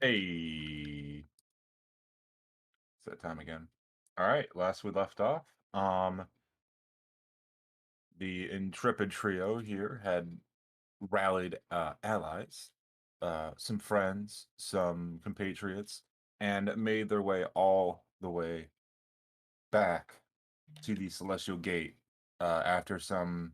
Hey, it's that time again. All right, last we left off, the intrepid trio here had rallied allies, some friends, some compatriots, and made their way all the way back to the Celestial Gate. After some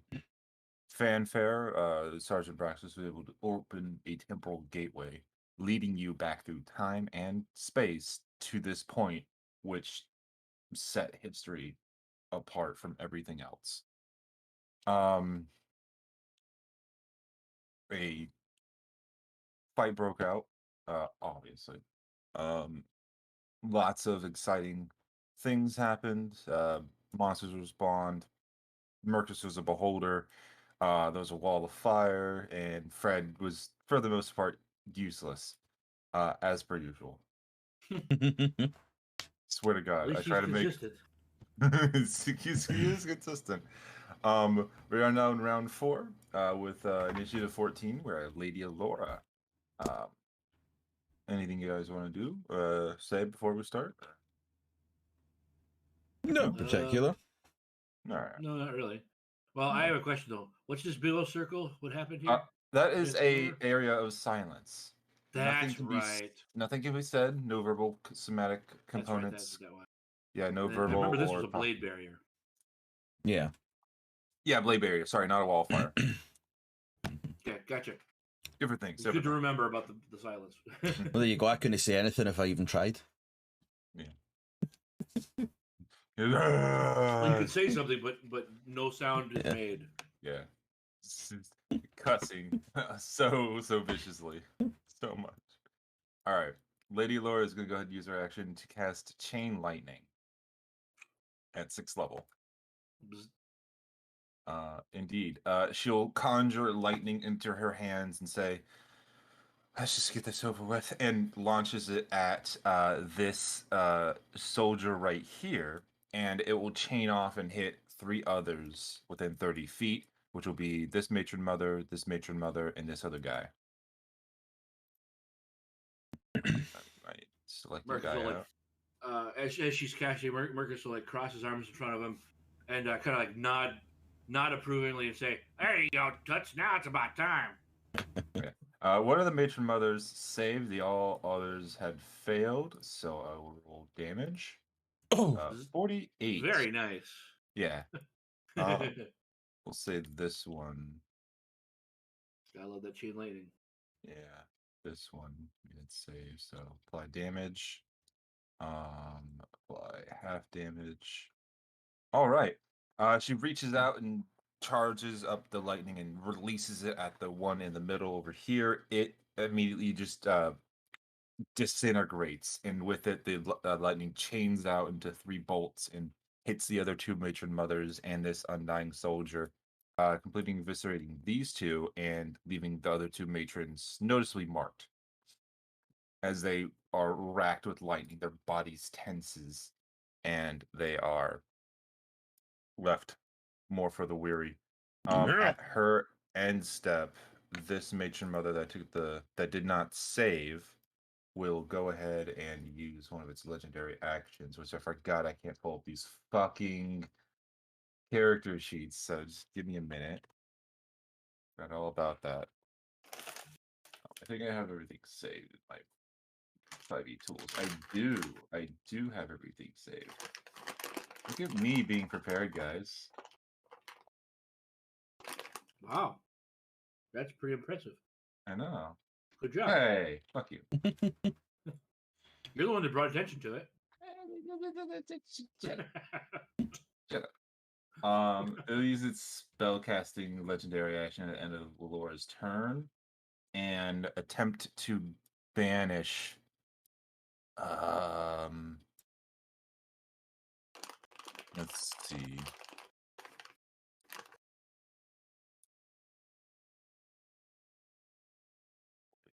fanfare, Sergeant Braxis was able to open a temporal gateway, leading you back through time and space to this point, which set history apart from everything else. Um, a fight broke out, obviously. Um, Lots of exciting things happened. Monsters were spawned. Merkas was a beholder. There was a wall of fire, and Fred was, for the most part, useless, as per usual. Swear to At God, least I try he's to make. consistent. He is consistent. We are now in round 4 with initiative 14, where Lady Laura. Um, Anything you guys want to do? Say before we start? No particular. All right. No, not really. Well, I have a question though. What's this below circle? What happened here? That is Just a over? area of silence. Nothing That's can right. nothing can be said. No verbal somatic That's right. components. That's that one. Yeah, no And then, I verbal remember this or was a blade barrier. Yeah. Yeah, blade barrier. Sorry, not a wall fire. Okay, gotcha. Different things. It's good to remember about the silence. Well, there you go. I couldn't say anything if I even tried. Yeah. Well, you could say something, but no sound is made. Yeah. Cussing so viciously. So much. All right. Lady Laura is going to go ahead and use her action to cast Chain Lightning at 6th level. Indeed. She'll conjure lightning into her hands and say, let's just get this over with, and launches it at this soldier right here, and it will chain off and hit 3 others within 30 feet, which will be this matron mother, and this other guy. Right. Select the guy out. As she's casting, Merkus will like cross his arms in front of him, and kind of like nod approvingly and say, "There you go, Toots. Now it's about time." Okay. One of the matron mothers saved. The all others had failed, so I will roll damage. Oh, 48. Very nice. Yeah. We'll say this one. I love that chain lightning. Yeah, this one did save. So apply damage. Apply half damage. All right. She reaches out and charges up the lightning and releases it at the one in the middle over here. It immediately just disintegrates, and with it, the lightning chains out into 3 bolts and hits the other 2 matron mothers and this undying soldier, completely eviscerating these 2 and leaving the other 2 matrons noticeably marked. As they are racked with lightning, their bodies tenses, and they are left more for the weary. At her end step, this matron mother that did not save will go ahead and use one of its legendary actions, which I forgot I can't pull up these fucking character sheets, so just give me a minute. Forgot all about that. I think I have everything saved in my 5e tools. I do have everything saved. Look at me being prepared, guys. Wow, that's pretty impressive. I know. Good job. Hey, fuck you. You're the one that brought attention to it. Shut up. It'll use its spellcasting legendary action at the end of Laura's turn and attempt to banish. Let's see.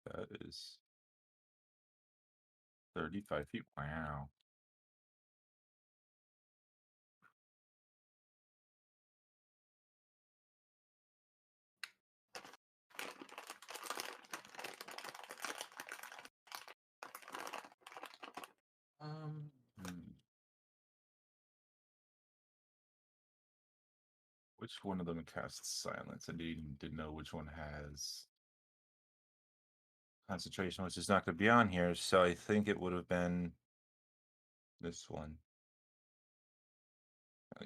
That is 35 feet. Wow. Which one of them casts silence? I didn't know which one has concentration, which is not going to be on here. So I think it would have been this one.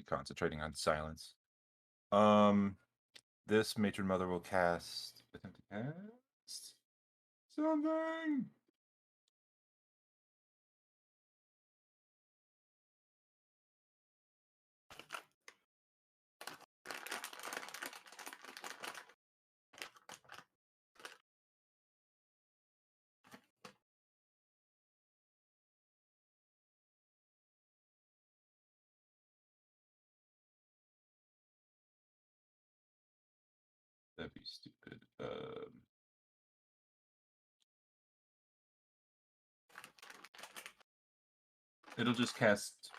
Concentrating on silence. This matron mother will cast. Attempt to cast something. That'd be stupid. It'll just cast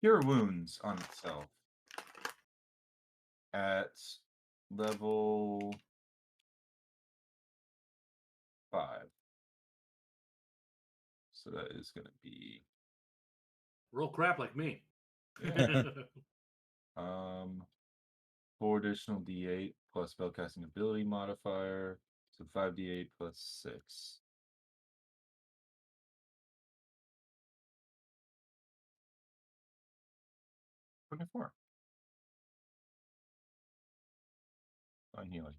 Cure Wounds on itself at level 5. So that is going to be Roll crap like me. yeah. 4 additional D8 plus spellcasting ability modifier, so 5D8 plus 6. $24. On healing.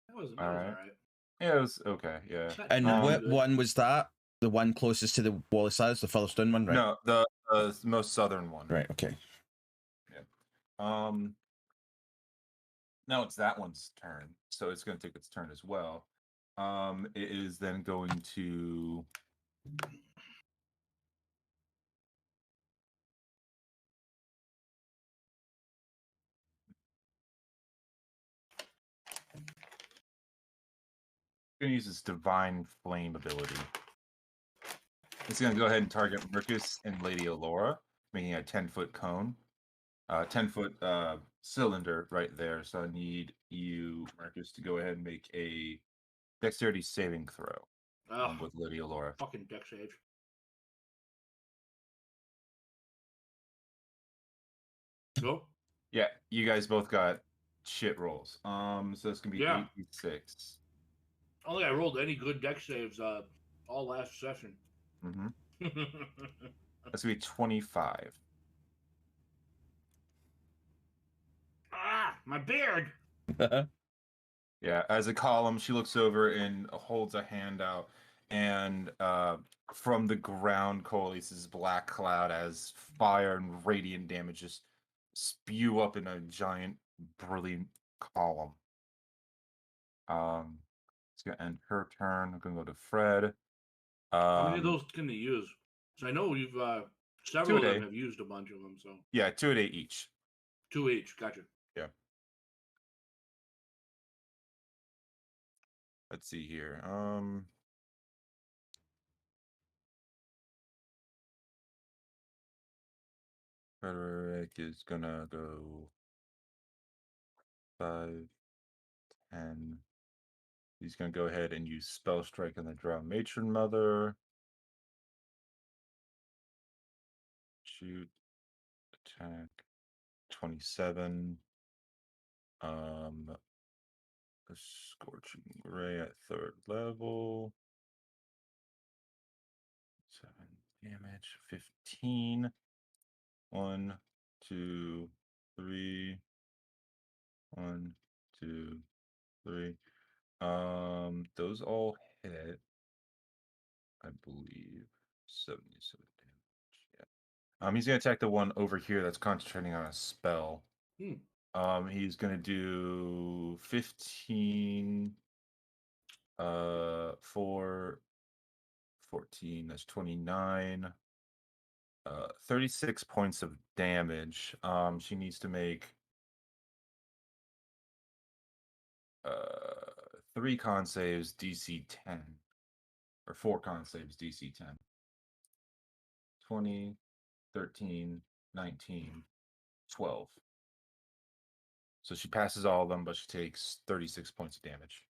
That was All all right. right. Yeah, it was okay. Yeah. Not And what good. one was that? The one closest to the wall of silence, the furthest down one, right? No, the most southern one. Right. Okay. Now it's that one's turn, so it's going to take its turn as well. It is then going to use its divine flame ability. It's going to go ahead and target Merkas and Lady Alora, making a 10-foot cone, 10-foot cylinder right there. So I need you, Merkas, to go ahead and make a dexterity saving throw with Lady Alora. Fucking deck sage. Go. Yeah, you guys both got shit rolls. So it's gonna be Yeah. 8d6. I don't think I rolled any good deck saves all last session. Mm-hmm. That's gonna be 25. Ah, my beard. Yeah, as a column, she looks over and holds a hand out, and from the ground coalesces black cloud as fire and radiant damage just spew up in a giant, brilliant column. It's gonna end her turn. I'm gonna go to Fred. How many of those can they use? So I know you've several of Two a them day. have used a bunch of them. So Yeah, 2 a day each. 2 each. Gotcha. Yeah. Let's see here. Frederick is gonna go 5, 10. He's gonna go ahead and use Spell Strike on the Drowned Matron Mother. Shoot. Attack. 27. A Scorching Ray at 3rd level. 7 damage. 15. 1, 2, 3. 1, 2, 3. Those all hit, I believe. 77 damage. Yeah. He's gonna attack the one over here that's concentrating on a spell. He's gonna do 15 for 14, that's 29. 36 points of damage. She needs to make 3 con saves DC 10. Or 4 con saves DC 10. 20, 13, 19, 12. So she passes all of them, but she takes 36 points of damage.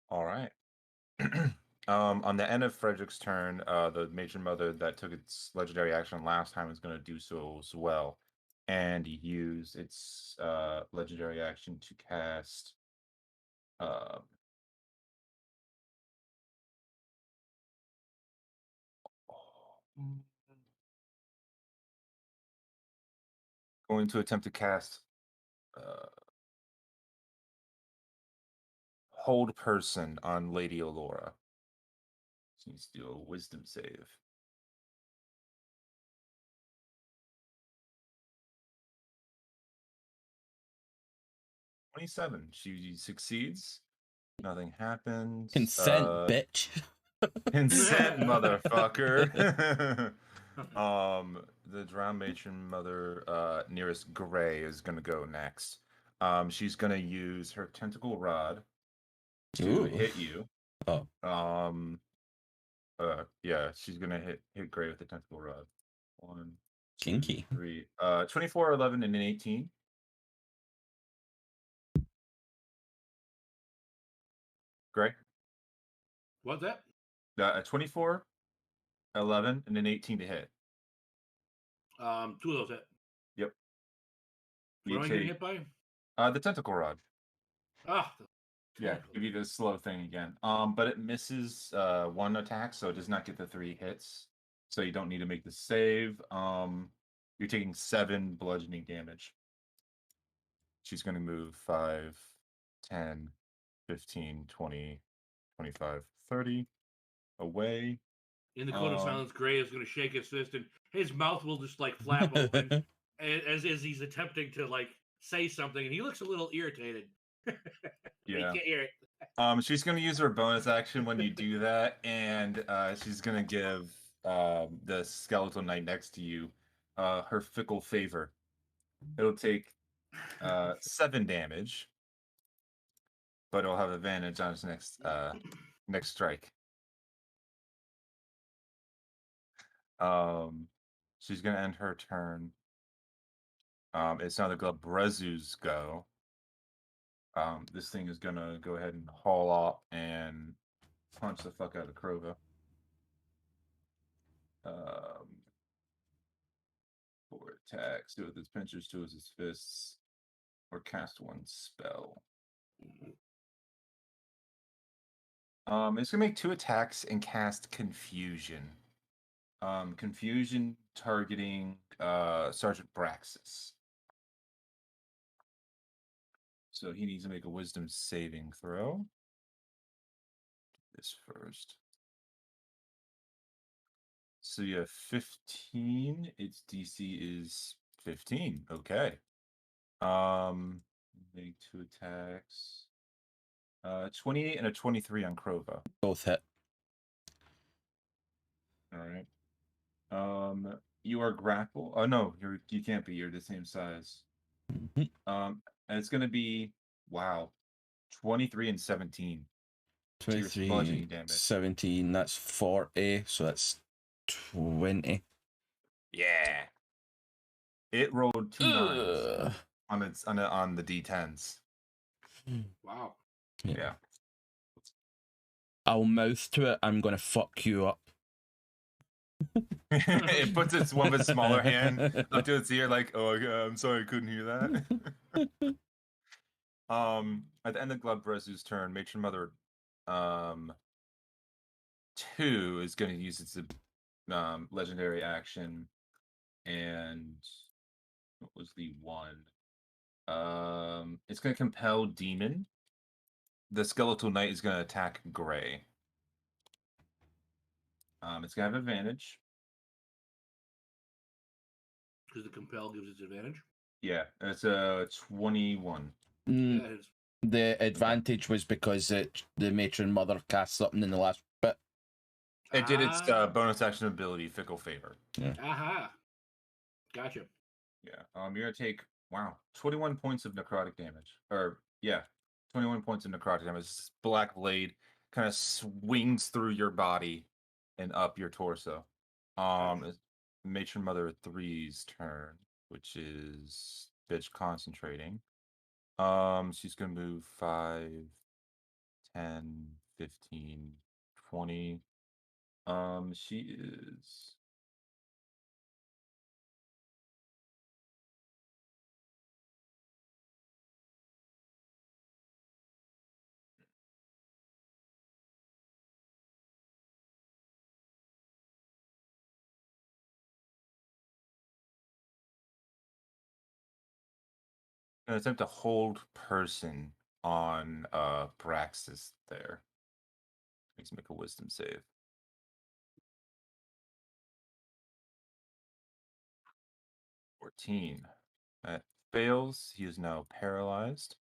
All right. On the end of Frederick's turn, the Matron Mother that took its legendary action last time is going to do so as well, and use its legendary action to cast. Going to attempt to cast Hold Person on Lady Allura. She needs to do a Wisdom save. "27. She succeeds. Nothing happens. Consent, bitch. Consent, motherfucker. The Drowned Matron Mother nearest Gray is gonna go next. She's gonna use her Tentacle Rod to Ooh. hit you. Oh. Yeah, she's gonna hit Gray with the Tentacle Rod. 1, 2, Kinky. 3. 24, 11, and an 18. Gray? What's that? 24, 11, and an 18 to hit. 2 of those hit. Yep. What You am I getting take hit by? the Tentacle Rod. Ah, Yeah, give you the slow thing again. But it misses 1 attack, so it does not get the 3 hits. So you don't need to make the save. You're taking 7 bludgeoning damage. She's going to move 5, 10, 15, 20, 25, 30 away. in the cone of silence, Gray is going to shake his fist, and his mouth will just like flap open as he's attempting to like say something, and he looks a little irritated. Yeah. You can't hear it. She's going to use her bonus action when you do that, and she's going to give the skeletal knight next to you her fickle favor. It'll take 7 damage, but it'll have advantage on its next strike. She's going to end her turn. It's now the Glabrezu's go. This thing is going to go ahead and haul up and punch the fuck out of Kroava. 4 attacks, 2 with his pinchers, 2 with his fists, or cast 1 spell. It's gonna make 2 attacks and cast Confusion. Confusion targeting Sergeant Braxis. So he needs to make a Wisdom saving throw. This first. So you have 15. Its DC is 15. Okay. Make 2 attacks. 28 and a 23 on Kroava. Both hit. All right. You are grapple. Oh no, you can't be. You're the same size. And it's gonna be 23 and 17. 23, 17. That's 40. So that's 20. Yeah. It rolled 2 9s on the D10s. Wow. Yeah. I'll mouth to it. I'm gonna fuck you up. It puts its one of its smaller hand up to its ear, like, "Oh, I'm sorry, I couldn't hear that." At the end of Glabrezu's turn, Matron Mother 2 is going to use its legendary action, and what was the 1? It's going to compel Demon. The Skeletal Knight is going to attack Gray. It's going to have advantage. Because the compel gives its advantage. Yeah, it's a 21. Yeah, it is. The advantage was because the Matron Mother cast something in the last bit. It did its bonus action ability, Fickle Favor. Yeah. Aha. Gotcha. Yeah. You're gonna take 21 points of necrotic damage. 21 points of necrotic damage. This black blade kind of swings through your body and up your torso. It's Matron Mother 3's turn, which is bitch concentrating. She's gonna move 5, 10, 15, 20. She is. Gonna attempt to hold person on Braxis there. Please make a wisdom save. 14. That fails. He is now paralyzed.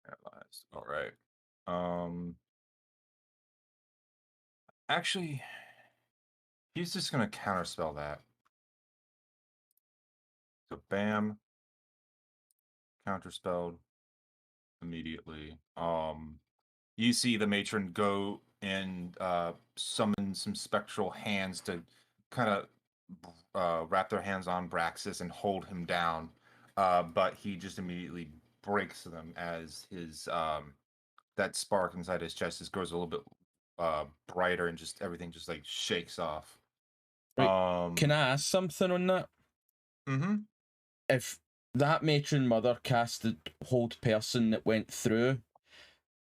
Paralyzed. All right. Actually, he's just gonna counterspell that. So bam, counterspelled immediately. You see the matron go and summon some spectral hands to kind of wrap their hands on Braxis and hold him down. But he just immediately breaks them as his that spark inside his chest just grows a little bit brighter and just everything just like shakes off. Right. Can I ask something on that? Mm-hmm. If that matron mother casted hold person that went through,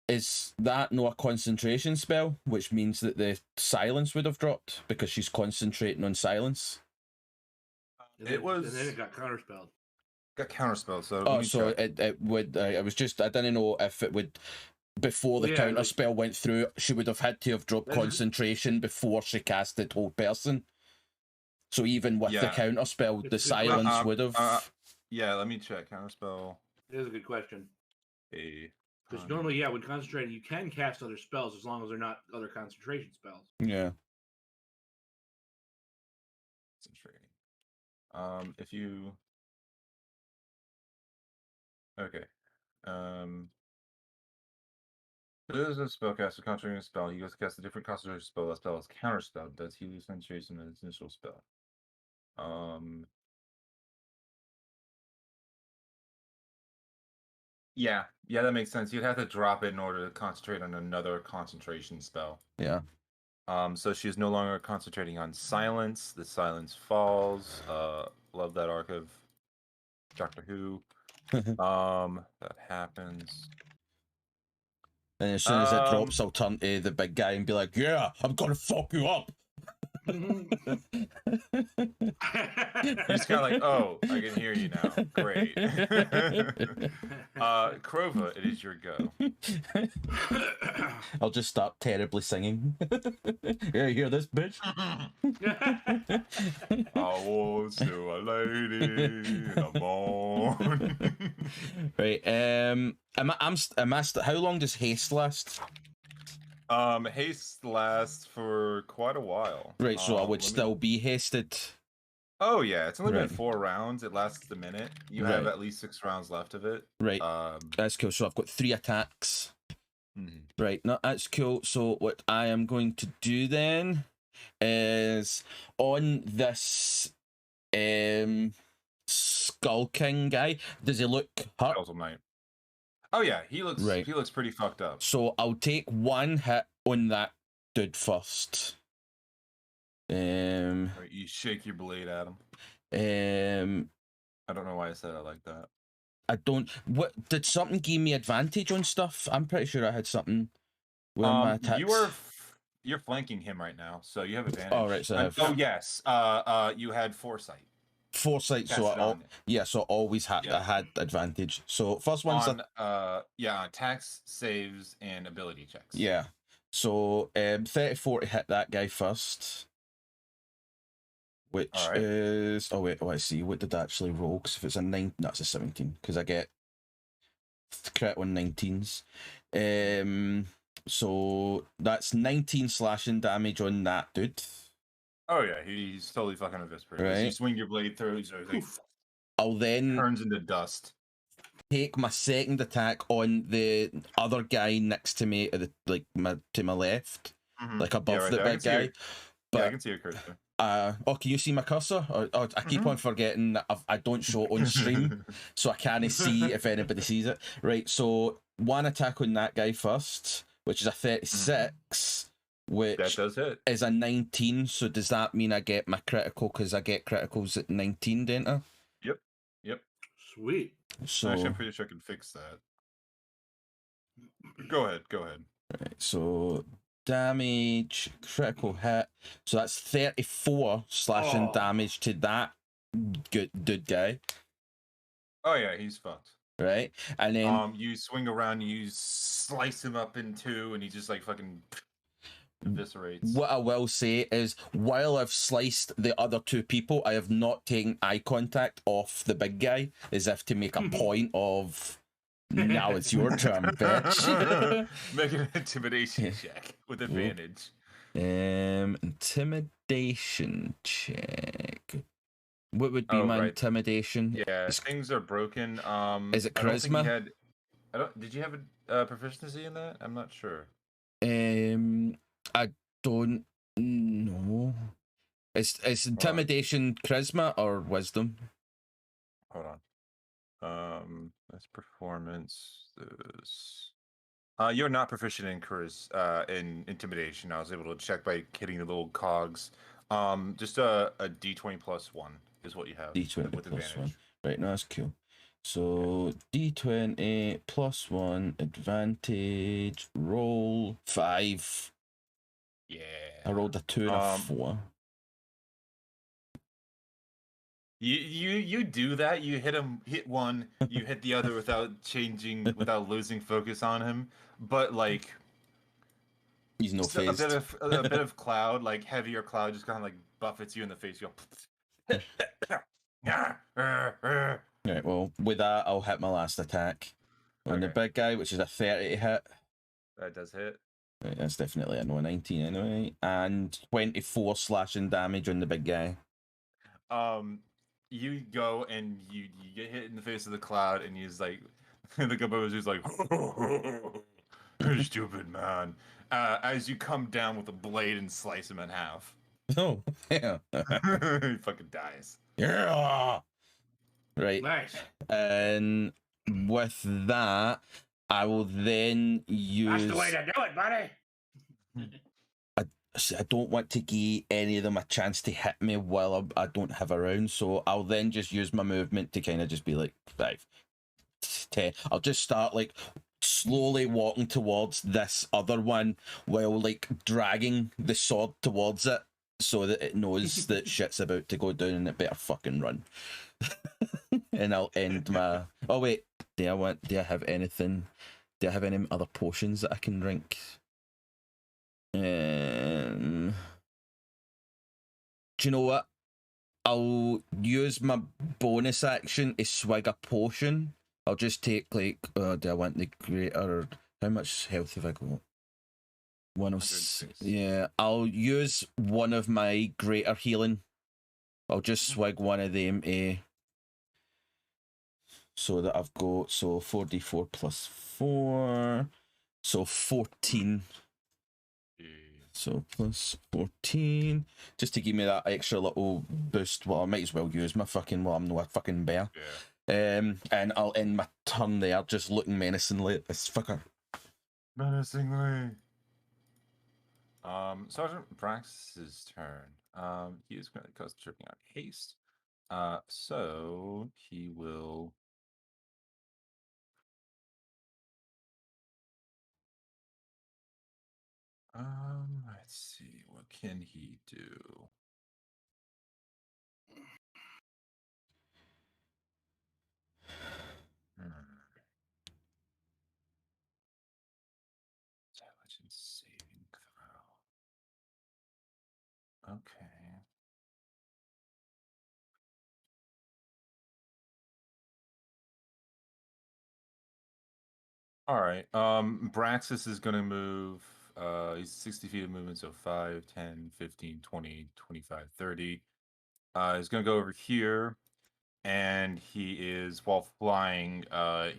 is that no a concentration spell, which means that the silence would have dropped because she's concentrating on silence? It was. And then it got counterspelled. Got counterspelled. So oh, so it would. I was just. I didn't know if it would. Before the counter spell went through, she would have had to have dropped concentration before she casted hold person. So even with the counter spell, the silence would have. Yeah, let me check. Counterspell. It is a good question. Because normally, when concentrating, you can cast other spells as long as they're not other concentration spells. Yeah. Concentrating. If you. Okay. This is a spellcaster concentrating a spell. He goes to cast a different concentration spell. That spell is counterspelled. Does he lose concentration in his initial spell? Yeah, that makes sense. You'd have to drop it in order to concentrate on another concentration spell. Yeah. So she is no longer concentrating on silence. The silence falls. Love that arc of Doctor Who. That happens. And as soon as it drops, I'll turn to the big guy and be like, "Yeah, I'm gonna fuck you up." You're just kind of like, oh, I can hear you now. Great. Kroava, it is your go. I'll just start terribly singing. Yeah, you hear this, bitch? I was still a lady in the morning. Right. How long does haste last? Haste lasts for quite a while. Right, so I would still be hasted. Oh yeah, it's only been 4 rounds. It lasts a minute. You have at least 6 rounds left of it. Right. That's cool. So I've got 3 attacks. Right, no, that's cool. So what I am going to do then is on this Skull King guy, does he look hurt? Oh yeah, he looks pretty fucked up. So I'll take 1 hit on that dude first. You shake your blade at him. I don't know why I said it like that. I don't. What did something give me advantage on stuff? I'm pretty sure I had something with my attacks. You're flanking him right now, so you have advantage. Oh right, so yes. You had foresight. Foresight, so I always had I had advantage. So first one's on attacks, saves, and ability checks. Yeah. So 34 to hit that guy first. Which is let's see, what did I actually roll? Because if it's a 9, that's a 17, because I get crit on 19s. So that's 19 slashing damage on that dude. Oh yeah, he's totally fucking eviscerated. Right. You swing your blade through, so like, I'll then turns into dust. Take my second attack on the other guy next to me, to my left, like above the big guy. But I can see your cursor. can you see my cursor? I keep on forgetting that I don't show it on stream, so I can't see if anybody sees it. Right, so one attack on that guy first, which is a 36, which that does hit. Is a 19. So does that mean I get my critical? Because I get criticals at 19, don't I? Yep. Sweet. So actually, I'm pretty sure I can fix that. Go ahead. Right, so damage, critical hit. So that's 34 slashing damage to that good guy. Oh yeah, he's fucked. Right, and then you swing around, you slice him up in two, and he just like fucking eviscerates. What I will say is, while I've sliced the other two people, I have not taken eye contact off the big guy, as if to make a point of, now it's your turn, bitch. Make an intimidation check with advantage. Intimidation check. What would be my intimidation? Yeah, things are broken. Is it charisma? Did you have a proficiency in that? I'm not sure. I don't know. Is intimidation charisma or wisdom? Hold on. That's performance. You're not proficient in intimidation. I was able to check by hitting the little cogs. Just a D20 plus 1 is what you have. D20 with plus advantage. 1. Right, no, that's cool. So D20 plus 1 advantage. Roll 5. Yeah. I rolled a 2 and a 4. You do that. You hit one. You hit the other without losing focus on him. But like, he's no phased. A bit of cloud, like heavier cloud, just kind of like buffets you in the face. You go. Right. Well, with that, I'll hit my last attack on the big guy, which is a 30 to hit. That does hit. Right, that's definitely a 19 anyway, and 24 slashing damage on the big guy. You go and you get hit in the face of the cloud, and he's like, the composer's like, stupid man. As you come down with a blade and slice him in half. Oh, yeah. He fucking dies. Yeah. Right. Nice. And with that, I will then use. That's the way to do it, buddy. I don't want to give any of them a chance to hit me while I don't have a round, so I'll then just use my movement to kind of just be like 5, 10. I'll just start like slowly walking towards this other one while like dragging the sword towards it so that it knows that shit's about to go down and it better fucking run. And I'll end my. Oh wait, do I have anything? Do I have any other potions that I can drink? Do you know what? I'll use my bonus action to swig a potion. I'll just take like, do I want the greater? How much health have I got? 106. Yeah, I'll use one of my greater healing. I'll just swig one of them, so that I've got 4d4 plus 4, so 14. So plus 14, just to give me that extra little boost. Well, I might as well use my fucking. Well, I'm not a fucking bear. Yeah. And I'll end my turn there, just looking menacingly at this fucker. Menacingly. Sergeant Brax's turn. He is going to concentrating on haste. So he will. Let's see. What can he do? Intelligence saving throw. Okay. All right. Braxis is going to move. He's 60 feet of movement, so 5, 10, 15, 20, 25, 30. He's going to go over here, and he is, while flying,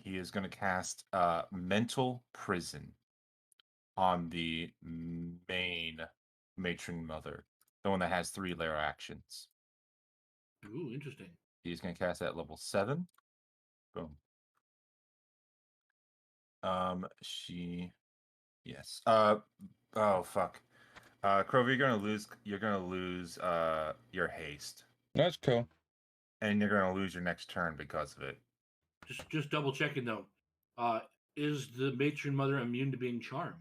he is going to cast Mental Prison on the main matron mother. The one that has 3 layer actions. Ooh, interesting. He's going to cast that at level 7. Boom. Yes. Oh fuck. Kroava, you're gonna lose your haste. That's cool. And you're gonna lose your next turn because of it. Just double checking though. Is the matron mother immune to being charmed?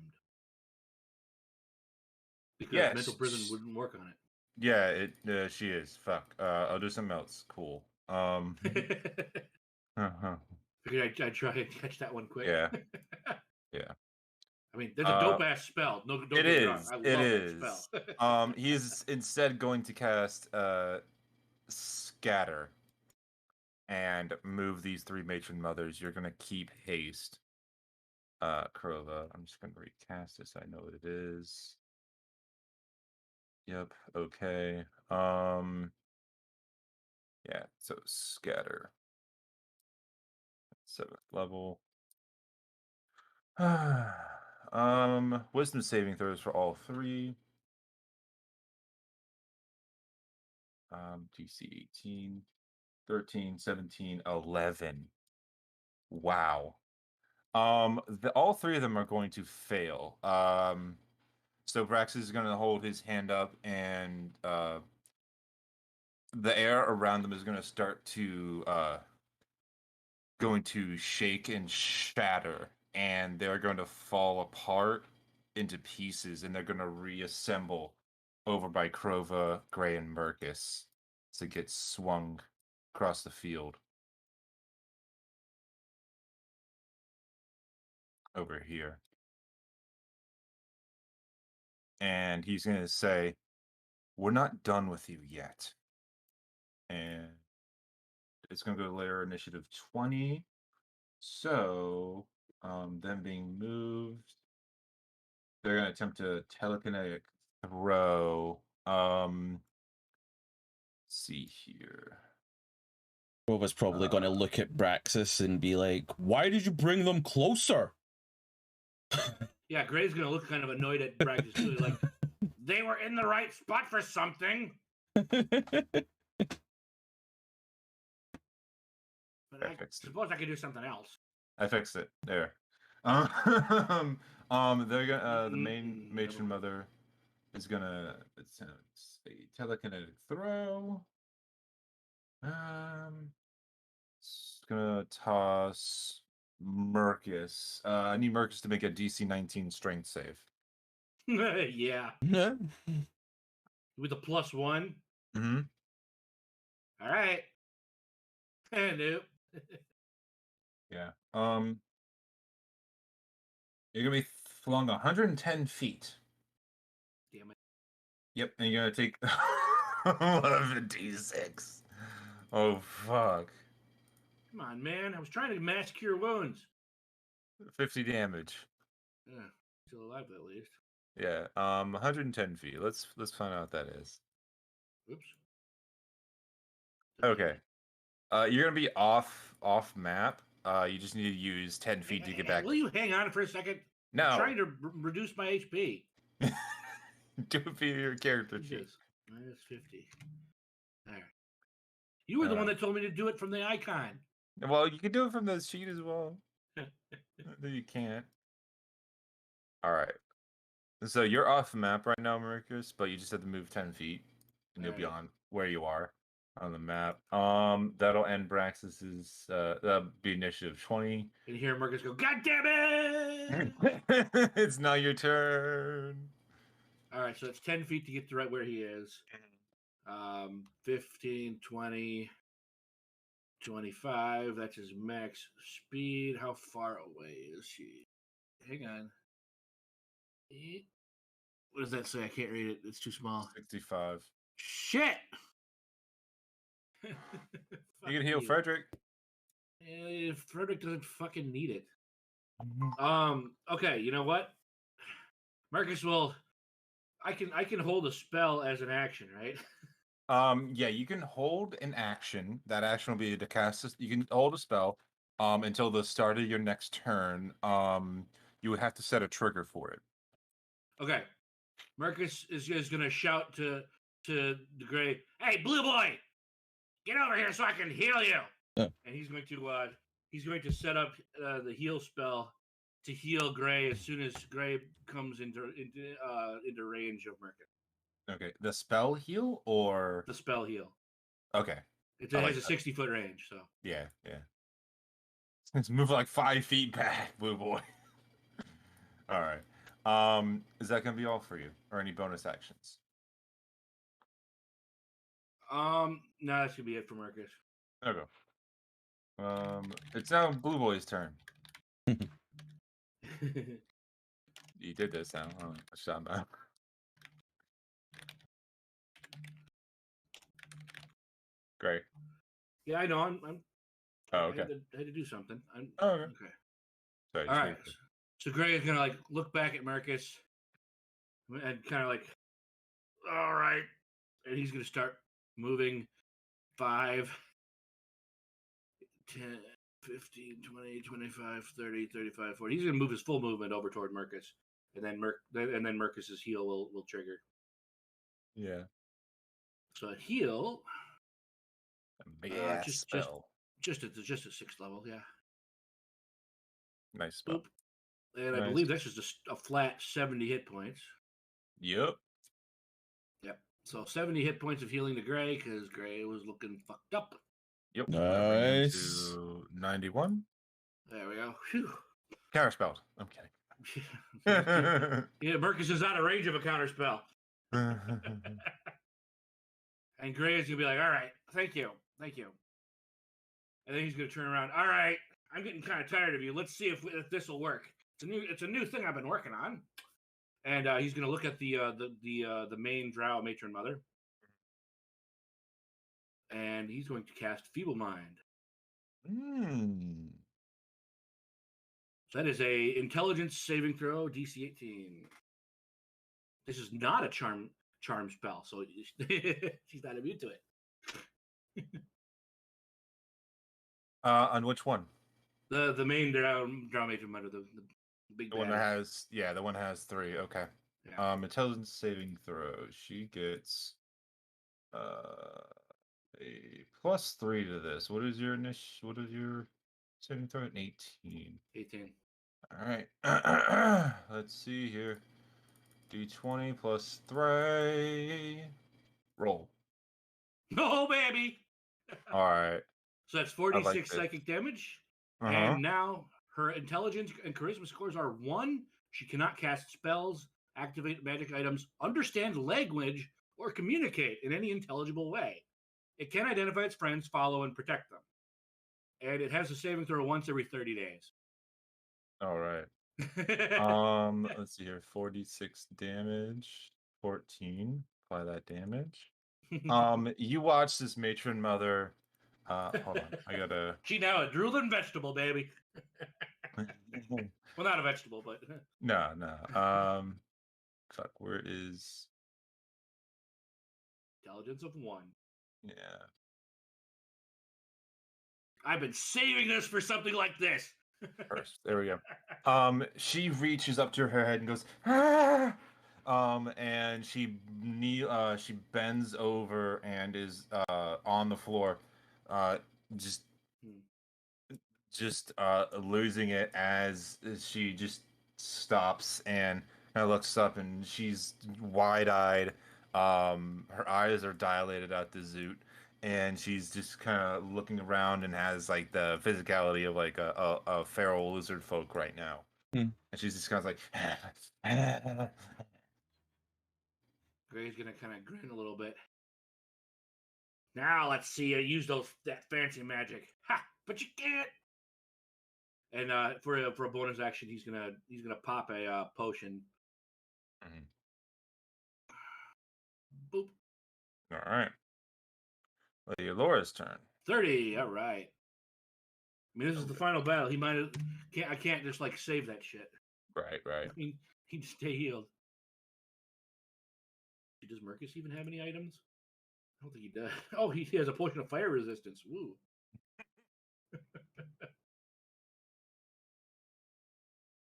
Because Yes. mental prison wouldn't work on it. Yeah, she is. Fuck. I'll do something else. Cool. Figured I'd try and catch that one quick. Yeah. Yeah. I mean, that's a dope ass spell. No, don't get me wrong. I love that spell. He's instead going to cast Scatter and move these 3 matron mothers. You're gonna keep haste. Kroava. I'm just gonna recast this. I know what it is. Yep. Okay. Yeah. So Scatter. 7th level. Wisdom saving throws for all 3. DC 18, 13, 17, 11. Wow. All 3 of them are going to fail. So Brax is going to hold his hand up, and the air around them is going to start to shake and shatter, and they're going to fall apart into pieces, and they're going to reassemble over by Kroava, Gray, and Merkas to get swung across the field. Over here. And he's going to say, "We're not done with you yet." And it's going to go to layer initiative 20. So, them being moved, they're going to attempt a telekinetic throw. Let's see here. Kroava's probably going to look at Braxis and be like, "Why did you bring them closer?" Yeah, Gray's going to look kind of annoyed at Braxis too. Like, they were in the right spot for something. But I suppose I could do something else. I fixed it. There. They're gonna the main matron mother is gonna it's a telekinetic throw. It's gonna toss Merkas. I need Merkas to make a DC 19 strength save. Yeah. With a +1. Mm-hmm. All right. Nope. Yeah. You're gonna be flung 110 feet. Damn it. Yep, and you're gonna take 11 d6. Oh fuck. Come on, man. I was trying to mass cure wounds. 50 damage. Yeah, still alive at least. Yeah. 110 feet. Let's find out what that is. Oops. Okay. You're gonna be off map. You just need to use 10 feet to get back. Will you hang on for a second? No. I'm trying to reduce my HP. Do it for your character sheet. -50. There. You were the one that told me to do it from the icon. Well, you can do it from the sheet as well. No, you can't. All right. So you're off map right now, Merkas, but you just have to move 10 feet, and you'll be on where you are on the map. That'll end Braxis's. That'll be initiative 20. And hear Merkas go, "God damn it!" It's now your turn. All right, so it's 10 feet to get to right where he is. 15, 20, 25. That's his max speed. How far away is she? Hang on. What does that say? I can't read it. It's too small. 65. Shit! You can heal Frederick. Frederick doesn't fucking need it. Okay, you know what? Merkas will... I can hold a spell as an action, right? Yeah, you can hold an action. That action will be to cast. You can hold a spell until the start of your next turn. You would have to set a trigger for it. Okay. Merkas is going to shout to to the Gray, "Hey, Blue Boy, get over here so I can heal you." Oh. And he's going to set up the heal spell to heal Gray as soon as Gray comes into range of Merkas. Okay, the spell heal or The spell heal. okay, It I has like a that. 60-foot range, so Yeah. Let's move like 5 feet back, Blue Boy. All right. Is that gonna be all for you, or any bonus actions? no, that should be it for Merkas. Okay. It's now Blue Boy's turn. You did this now. Oh, I shot back. Great. Yeah, I know. I'm Oh, I okay. had to do something. Oh, okay. Okay. Sorry, All just right. make sure. So Gray is gonna like look back at Merkas and kind of like, all right, and he's gonna start moving 5, 10, 15, 20, 25, 30, 35, 40. He's gonna move his full movement over toward Merkas, and then Merkas's heal will trigger. Yeah. So a heal, Big ass just spell. just at 6th level, yeah. Nice spell. Boop. And I Nice. believe that's just a flat 70 hit points. Yep. Yep. So 70 hit points of healing to Gray because Gray was looking fucked up. Yep. Nice. 91. There we go. Whew. Counter spell. I'm Yeah, Merkas is out of range of a counter spell. kidding. And Gray is gonna be like, all right, thank you. And then he's gonna turn around. All right, I'm getting kind of tired of you. Let's see if this will work. It's a new thing I've been working on. And he's gonna look at the main drow matron mother. And he's going to cast Feeble Mind. So that is a intelligence saving throw, DC 18. This is not a charm spell, so she's not immune to it. On which one? The main drow matron mother, the big The one bad. that has, the one that has 3. Okay. Yeah. Intelligence saving throw. She gets a +3 to this. What is your saving throw? An 18. 18. All right. Let's see here. D20 +3. Roll. No, baby. All right. So that's 46 like this. psychic damage. Uh-huh. And now her intelligence and charisma scores are 1. She cannot cast spells, activate magic items, understand language, or communicate in any intelligible way. It can identify its friends, follow, and protect them. And it has a saving throw once every 30 days. All right. Let's see here. 46 damage. 14. Apply that damage. You watch this matron mother. Hold on. I gotta. She now a drooling vegetable, baby. Well, not a vegetable, but No. Fuck. Where is? intelligence of 1. Yeah. I've been saving this for something like this. First, there we go. She reaches up to her head and goes, ah! And she bends over and is on the floor, just losing it as she just stops and kind of looks up, and she's wide-eyed. Her eyes are dilated out the zoot, and she's just kind of looking around and has like the physicality of like a feral lizard folk right now. And she's just kind of like Gray's gonna kind of grin a little bit. Now let's see you use that fancy magic. Ha! But you can't. And for a bonus action, he's gonna pop a potion. Boop. All right. Lady Laura's turn. 30. All right. I mean, this is the final battle. He might have. I can't just like save that shit. Right. I mean, he'd stay healed. Does Merkas even have any items? I don't think he does. Oh, he has a potion of fire resistance. Woo.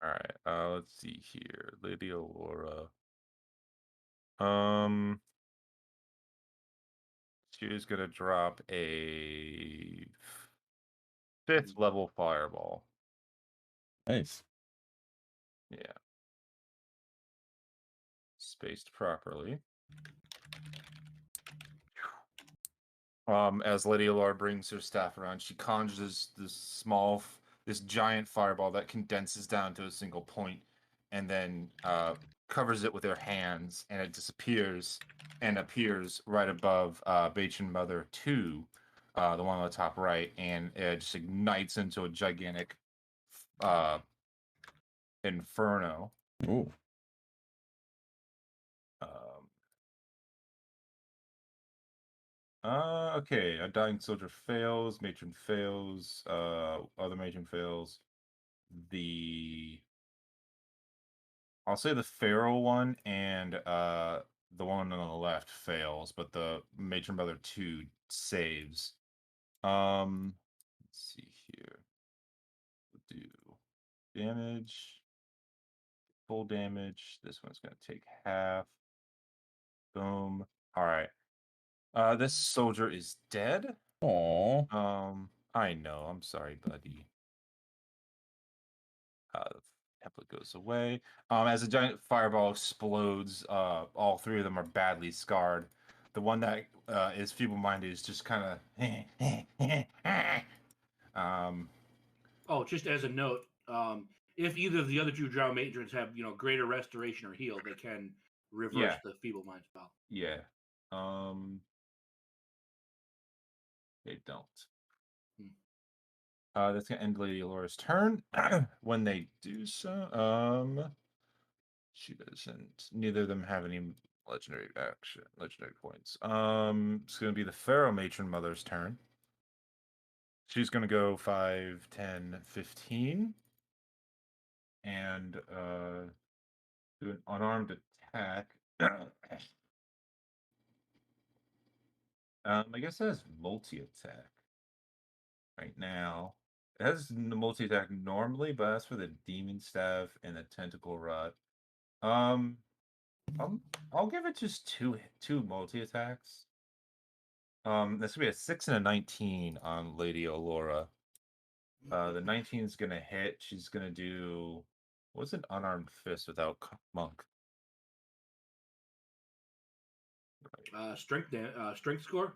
All right. Let's see here, Lady Laura. She's gonna drop a 5th level fireball. Nice. Yeah. Spaced properly. As Lady Alara brings her staff around, she conjures this giant fireball that condenses down to a single point, and then covers it with her hands, and it disappears and appears right above Bachin Mother 2, the one on the top right, and it just ignites into a gigantic inferno. Oh. Okay, a dying soldier fails, matron fails, other matron fails. I'll say the feral one and the one on the left fails, but the matron mother 2 saves. Let's see here. We'll do damage, full damage. This one's gonna take half. Boom. All right. This soldier is dead. Aww. I know. I'm sorry, buddy. The template goes away. As a giant fireball explodes, all 3 of them are badly scarred. The one that is feeble-minded is just kind of. Oh, just as a note, if either of the other 2 drow matrons have greater restoration or heal, they can reverse the feeble mind spell. Yeah. They don't. That's gonna end Lady Alora's turn. When they do so, she doesn't. Neither of them have any legendary points. It's gonna be the Pharaoh Matron Mother's turn. She's gonna go 5, 10, 15. And do an unarmed attack. I guess it has multi-attack right now. It has the multi-attack normally, but that's for the demon staff and the tentacle rod. I'll give it just two multi-attacks. This will be a 6 and a 19 on Lady Alara. The 19 is gonna hit. She's gonna do what's an unarmed fist without monk? Strength score.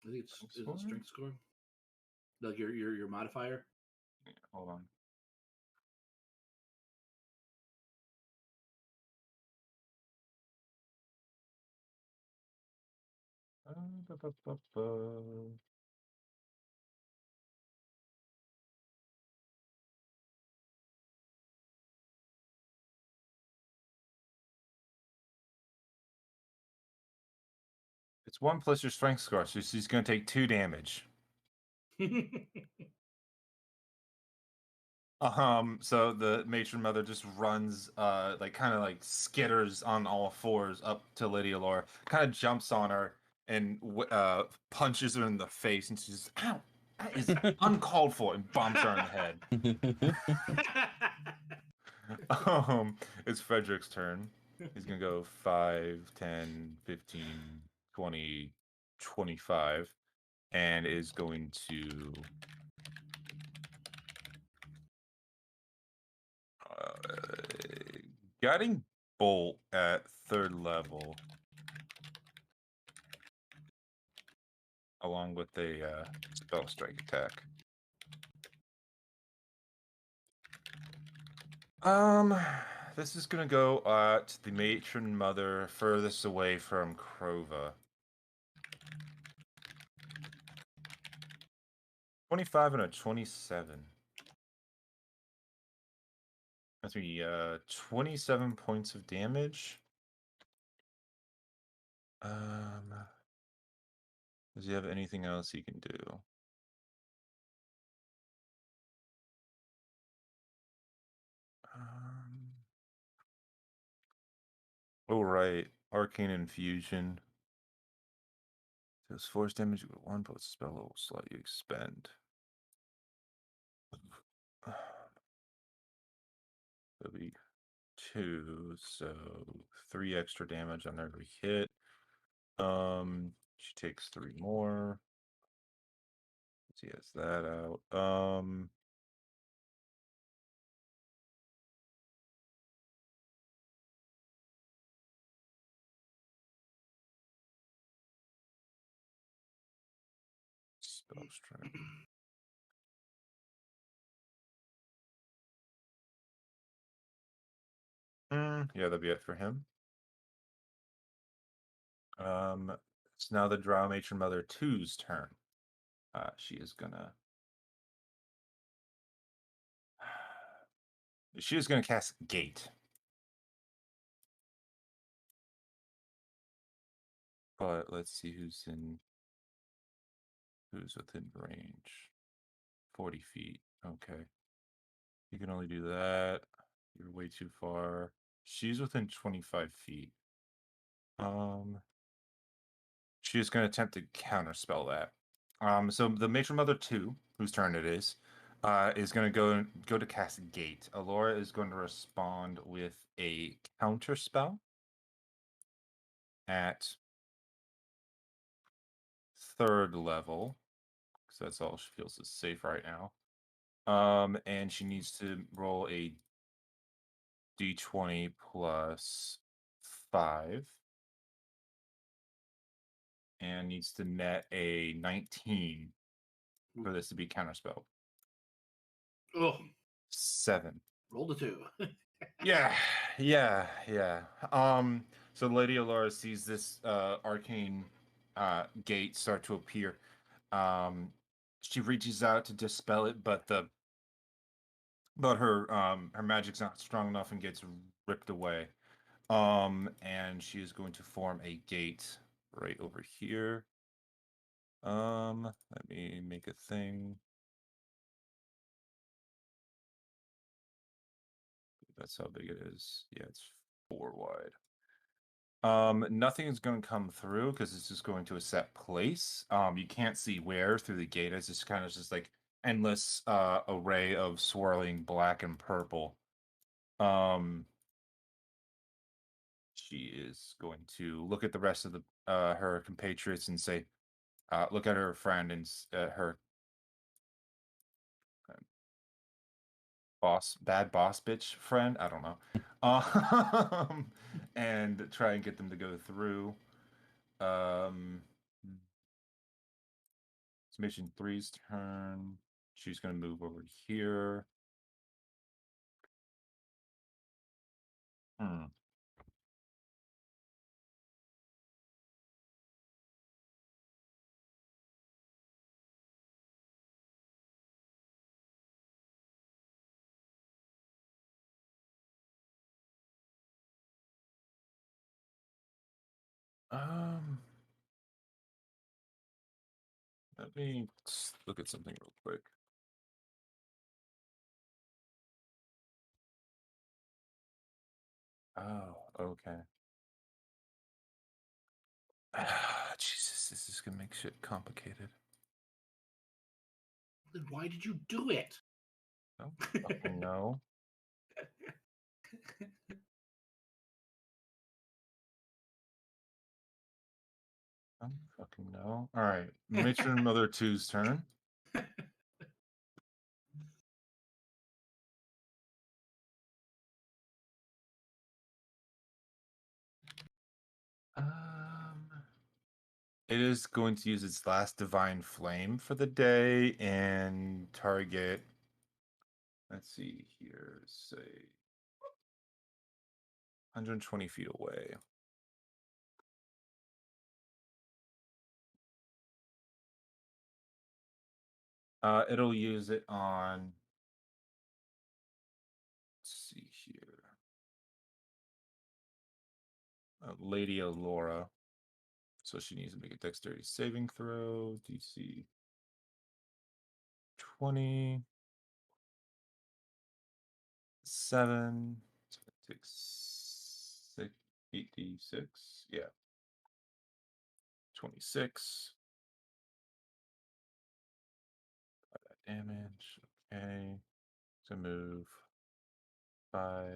I think it's is it strength score. Like your modifier. Yeah, hold on. It's 1 plus your strength score, so she's going to take 2 damage. So the matron mother just runs, kind of like skitters on all 4s up to Lady Alara, kind of jumps on her and punches her in the face, and she's ow, that is uncalled for, and bumps her in the head. It's Frederick's turn. He's gonna go 5, 10, 15, 20, 25, and is going to guiding bolt at 3rd level, along with a spell strike attack. This is gonna go at the matron mother furthest away from Kroava. 25 and a 27. That's me, 27 points of damage. Does he have anything else he can do? Oh, right. Arcane Infusion. Does force damage with 1 plus spell will slightly expend. That'll be 2, so 3 extra damage on every hit. She takes 3 more. She has that out. Spell strike. Yeah, that'd be it for him. It's now the Drow Matron Mother 2's turn. She is gonna cast Gate. But let's see who's within range. 40 feet. Okay. You can only do that. You're way too far. She's within 25 feet. She's going to attempt to counterspell that. So the Matron Mother 2, whose turn it is going to go to cast Gate. Alora is going to respond with a counterspell at 3rd level, because that's all she feels is safe right now. And she needs to roll a d20 plus 5. And needs to net a 19 for this to be counterspelled. Oh, 7. roll the 2. Yeah. So Lady Alora sees this arcane gate start to appear. She reaches out to dispel it, but her magic's not strong enough and gets ripped away. And she is going to form a gate right over here. Let me make a thing. That's how big it is. Yeah, it's 4 wide. Nothing is going to come through because it's just going to a set place. You can't see where through the gate. It's just kind of just like endless array of swirling black and purple. She is going to look at the rest of the her compatriots and say, look at her friend and her bad boss bitch friend. I don't know. And try and get them to go through. It's Mission 3's turn. She's going to move over here. Let me look at something real quick. Oh, okay. Jesus, this is gonna make shit complicated. Then why did you do it? I don't fucking know. I don't fucking know. All right, Matron Mother 2's turn. It is going to use its last divine flame for the day and target. Let's see here, say 120 feet away. It'll use it on. Let's see here. Lady Alora. So she needs to make a dexterity saving throw. DC 20. 7. So it takes 86. Yeah. 26. That damage. Okay. So move 5,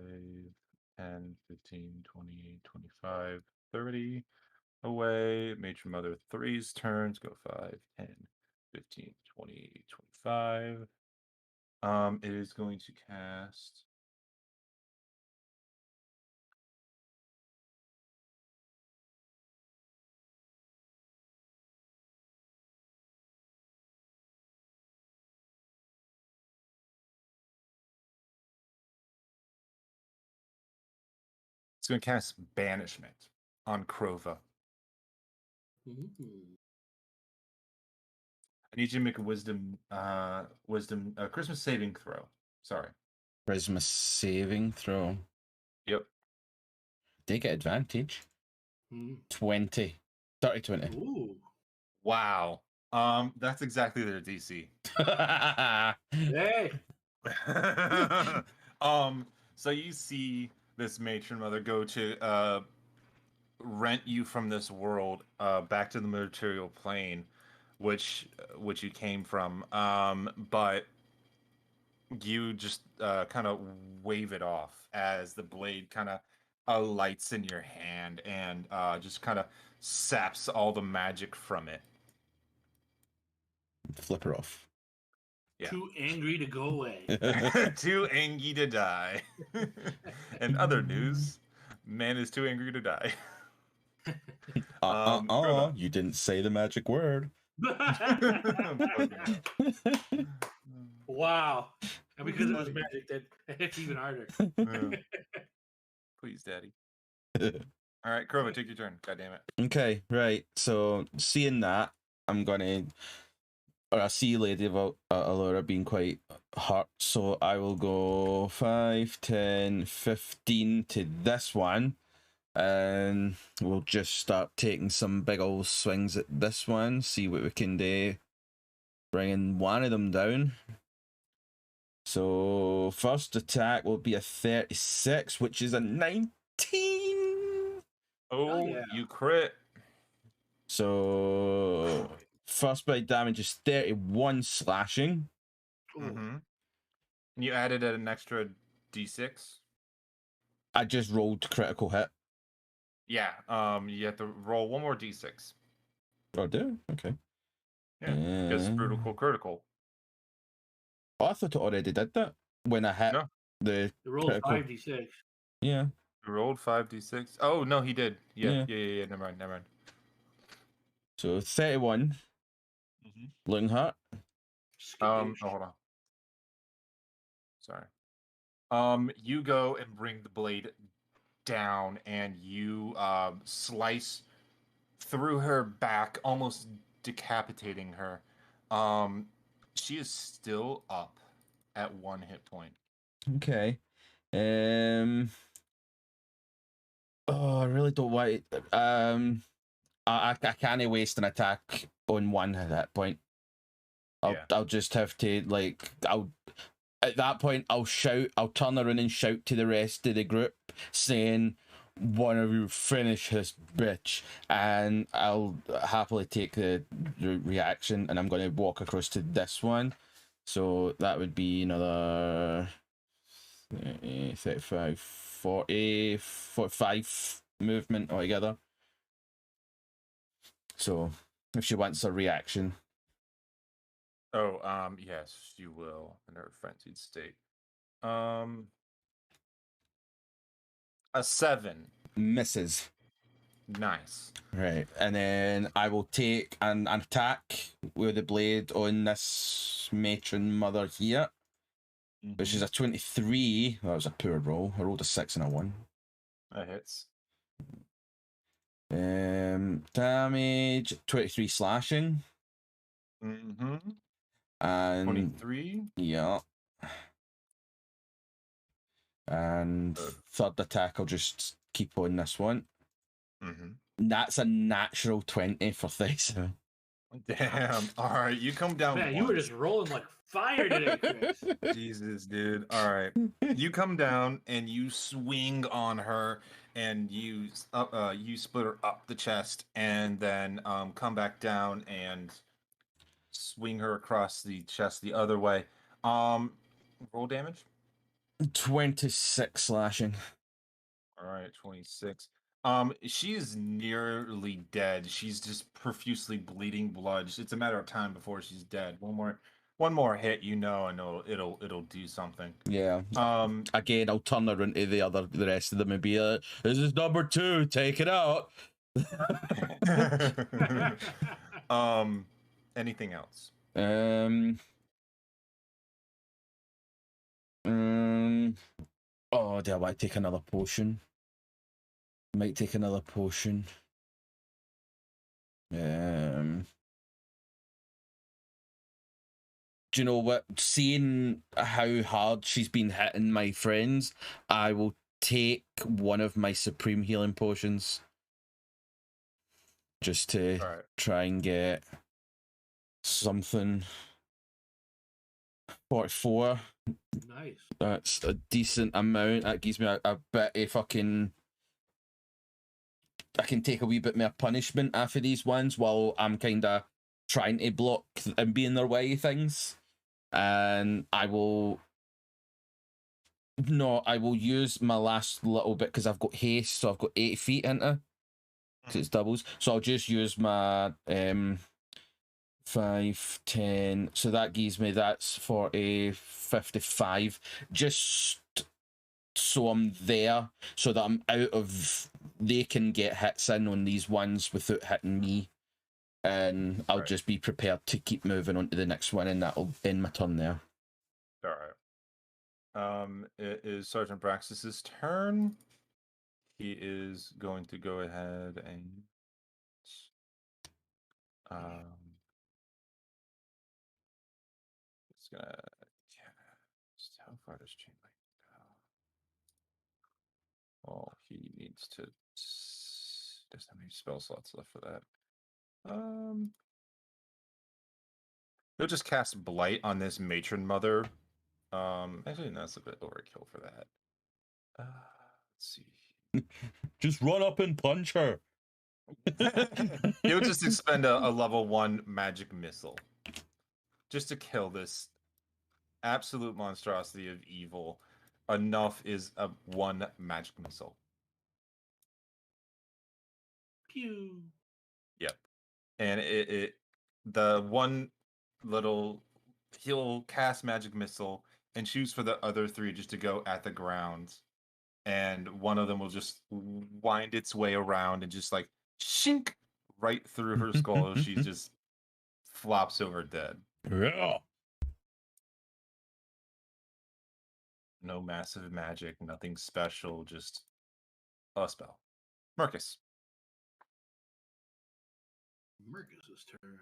10, 15, 20, 25, 30. away. Matron Mother 3's turns. Go 5, 10, 15, 20, 25. It is going to cast. It's going to cast Banishment on Kroava. Mm-hmm. I need you to make a wisdom Christmas saving throw. Sorry. Charisma saving throw. Yep. They get advantage. Mm-hmm. 20. 30-20. Ooh. Wow. That's exactly their DC. Hey. So you see this matron mother go to rent you from this world back to the material plane, which you came from. But you just kind of wave it off as the blade kind of lights in your hand and just kind of saps all the magic from it. Flip her off. Yeah. Too angry to go away. Too angry to die. And other news, man is too angry to die. You didn't say the magic word. Wow. And because it was magic, that hits even harder. Yeah. Please, Daddy. All right, Kroava, take your turn. God damn it. Okay, right. So seeing that, I'm gonna, or I see Lady Allura being quite hurt, so I will go 5, 10, 15 to this one, and we'll just start taking some big old swings at this one. See what we can do, bringing one of them down. So first attack will be a 36, which is a 19. Oh, yeah. You crit. So first bite damage is 31 slashing. Mm-hmm. You added an extra d6. I just rolled critical hit. Yeah. You have to roll one more d6. Oh, I do? Okay. Yeah. Because critical. Oh, I thought it already did that when I hit the You rolled critical. 5d6. Yeah. You rolled 5d6. Oh no, he did. Yeah. Never mind. So 31. Mm-hmm. Looking hurt. Oh, hold on. Sorry. You go and bring the blade down, and you slice through her back, almost decapitating her. She is still up at 1 hit point. Okay. Oh, I really don't want it. I can't waste an attack on one at that point. I'll just have to at that point I'll turn around and shout to the rest of the group saying, one of you finish this bitch, and I'll happily take the reaction, and I'm going to walk across to this one. So that would be another 35, 40, 45 movement altogether. So if she wants a reaction. Oh, yes, you will in her frenzied state. A 7. Misses. Nice. Right, and then I will take an attack with the blade on this matron mother here, which is a 23. That was a poor roll. I rolled a 6 and a 1. That hits. Damage 23 slashing. Mm-hmm. And 23. Yeah. And third attack, I'll just keep on this one. Mm-hmm. That's a natural 20 for 37. Damn. All right, you come down. Man, you were just rolling like fire today, Chris. Jesus, dude. All right. You come down and you swing on her, and you split her up the chest, and then come back down and swing her across the chest the other way. Roll damage. 26 slashing. All right, 26. She is nearly dead. She's just profusely bleeding blood. It's a matter of time before she's dead. One more hit, and it'll do something. Yeah. Again, I'll turn her into the rest of them and be like, "This is number 2. Take it out." Anything else? Oh, do I want to take another potion? Might take another potion. Do you know what? Seeing how hard she's been hitting my friends, I will take one of my supreme healing potions. Just to try and get something. 44. Nice. That's a decent amount. That gives me a bit of fucking... I can take a wee bit more punishment after these ones while I'm kind of trying to block and be in their way of things. And I will use my last little bit because I've got haste, so I've got 80 feet into. So it's doubles. So I'll just use my 5, 10. So that gives me, that's for a 55. Just so I'm there, so that I'm out of... They can get hits in on these ones without hitting me. And I'll just be prepared to keep moving on to the next one, and that'll end my turn there. Alright. It is Sergeant Braxis's turn. He is going to go ahead and it's gonna cast. How far does chain lightning go? Well, he needs to doesn't have any spell slots left for that. He'll just cast Blight on this matron mother. Actually, no, that's a bit overkill for that. Let's see. Just run up and punch her. He'll just expend a level 1 magic missile. Just to kill this absolute monstrosity of evil. Enough is a 1 magic missile. Pew. Yep. And the one little... He'll cast magic missile and choose for the other 3 just to go at the ground. And one of them will just wind its way around and just like shink right through her skull. She just flops over dead. Yeah. No massive magic, nothing special, just a spell. Merkas. Merkas's turn.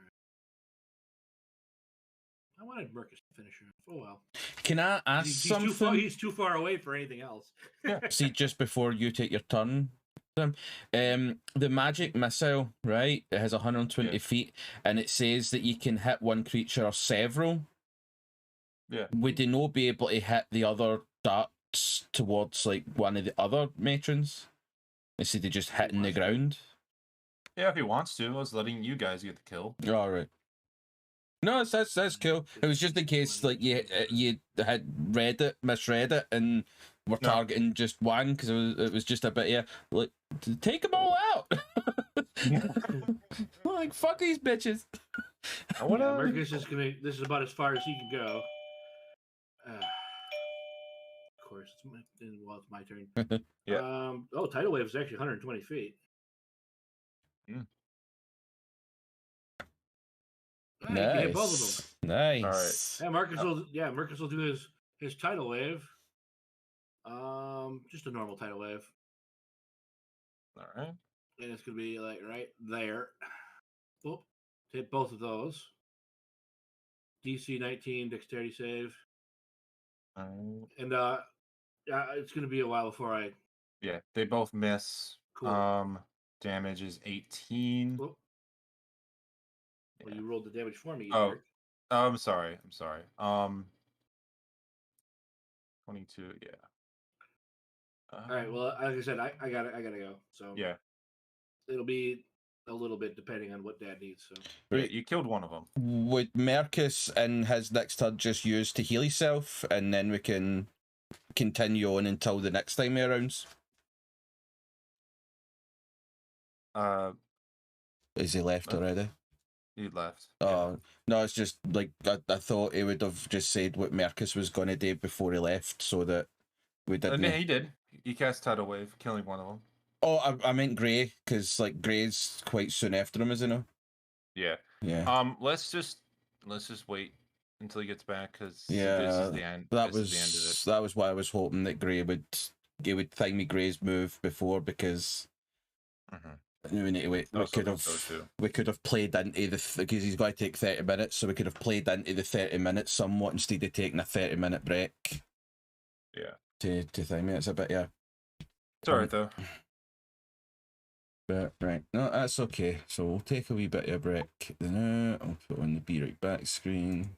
I wanted Merkas to finish her. Oh well. Can I ask something? He's too far away for anything else. Yeah. See, just before you take your turn, the magic missile, right? It has 120 feet, and it says that you can hit one creature or several. Yeah. Would they not be able to hit the other darts towards like one of the other matrons instead of just hitting the ground? Yeah, if he wants to. I was letting you guys get the kill. All right. No, that's cool. It was just in case like you had misread it, and were targeting just one because it was just a bit like take them all out. Like fuck these bitches. Merkas is gonna. This is about as far as he can go. Of course, it's my turn. Yeah. Tidal wave is actually 120 feet. Nice. You can hit both of them. Nice. All right. Merkas will do his tidal wave. Just a normal tidal wave. All right. And it's gonna be like right there. Boop. Hit both of those. DC 19 dexterity save. And it's gonna be a while before I. Yeah, they both miss. Cool. Damage is 18. Well, you rolled the damage for me. I'm sorry. 22. Yeah. All right. Well, like I said, I gotta go. So yeah, it'll be a little bit depending on what Dad needs. So right. You killed one of them. Would Merkas in his next turn just use to heal himself, and then we can continue on until the next time he rounds? Is he left already? He left. Oh, no, it's just like I thought he would have just said what Merkas was going to do before he left so that we didn't. And he did. He cast Tidal Wave, killing one of them. Oh, I meant Grey, because like Grey's quite soon after him, isn't he? Yeah. Yeah. Let's just wait until he gets back, because Yeah, this is the end. That this is the end of it. that was why I was hoping that Grey would time me Grey's move before, because we need to wait. We could have played into the because he's got to take 30 minutes, so we could have played into the 30 minutes somewhat instead of taking a 30-minute break. Yeah. To time me, it's a bit It's alright though. But right, no, that's okay. So we'll take a wee bit of a break. Then I'll put on the Be Right Back screen.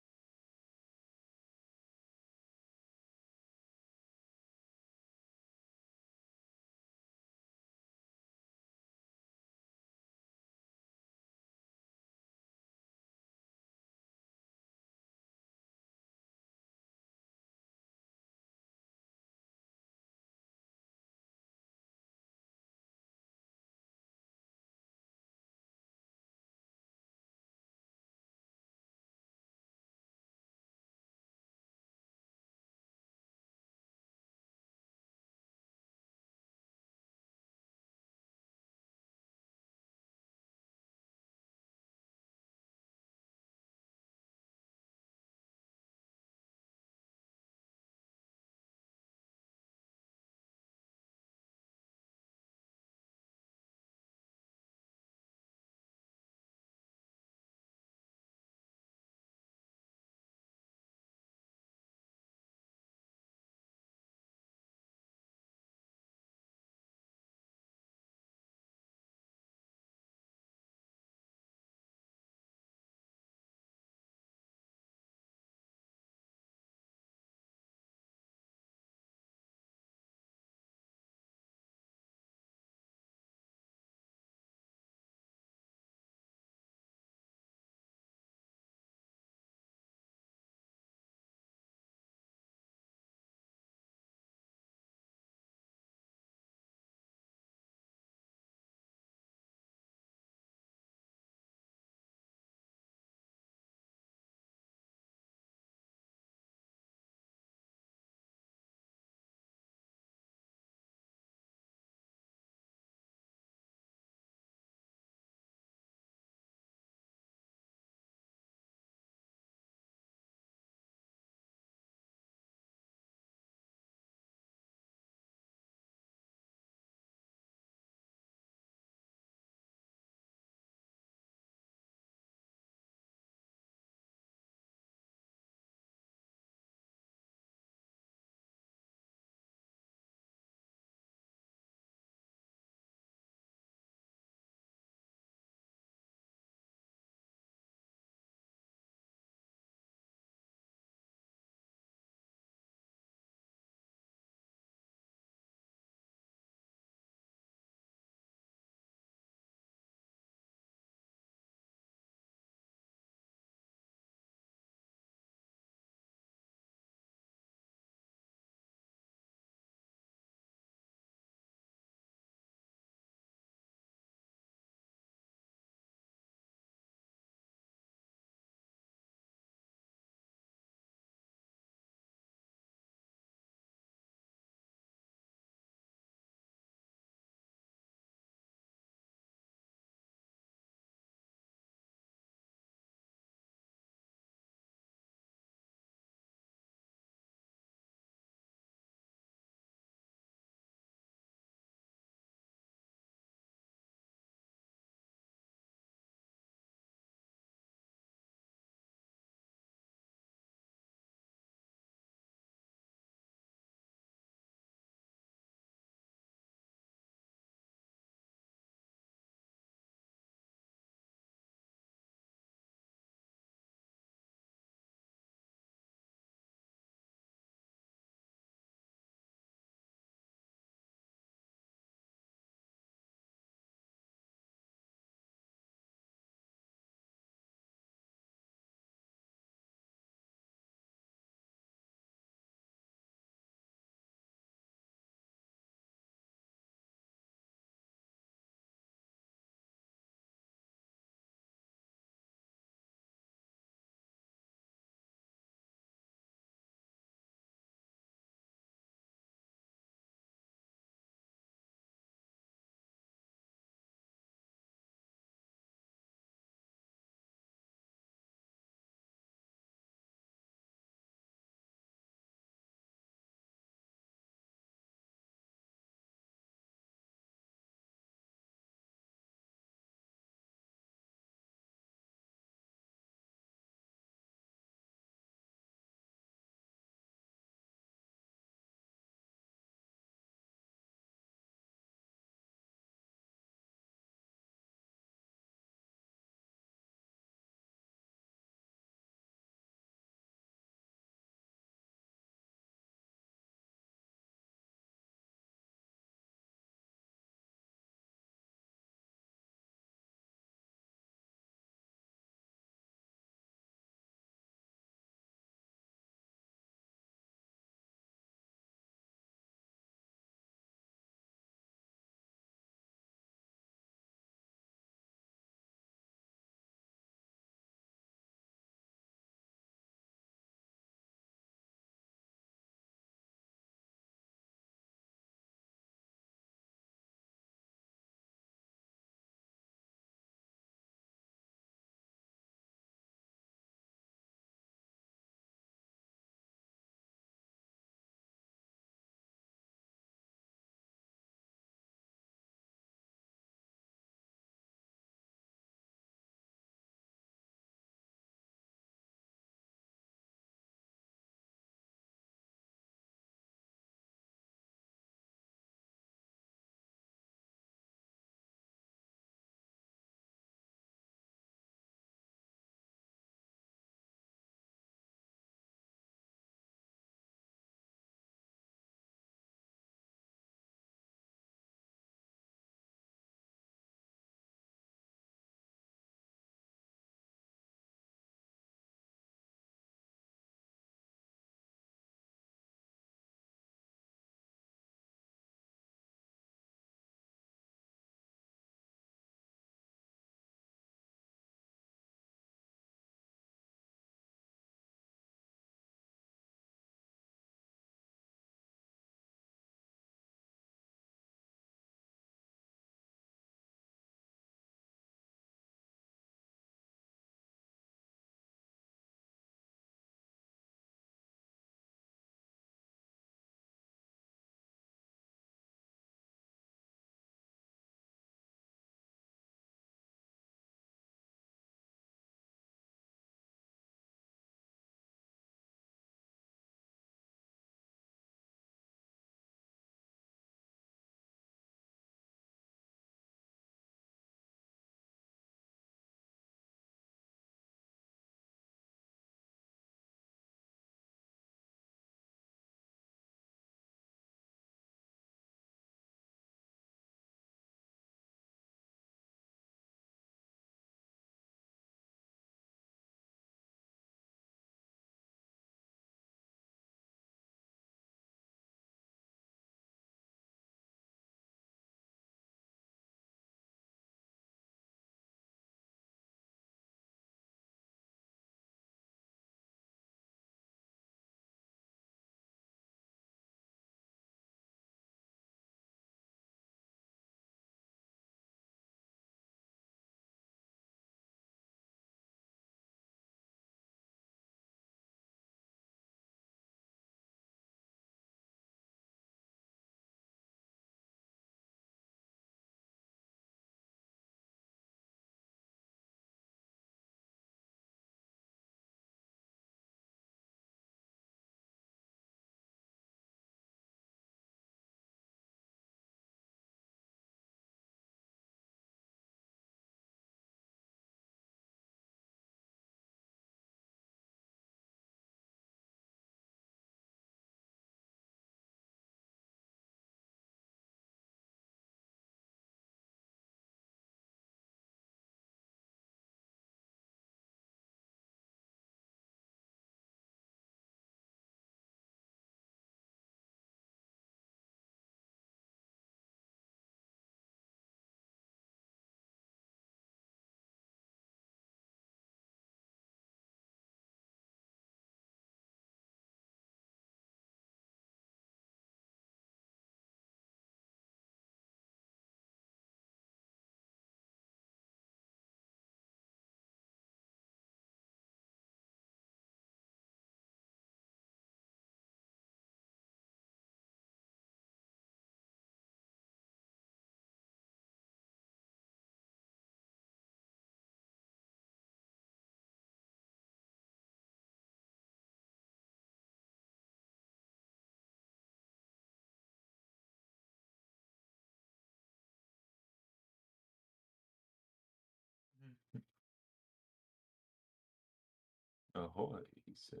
Ahoy, he says.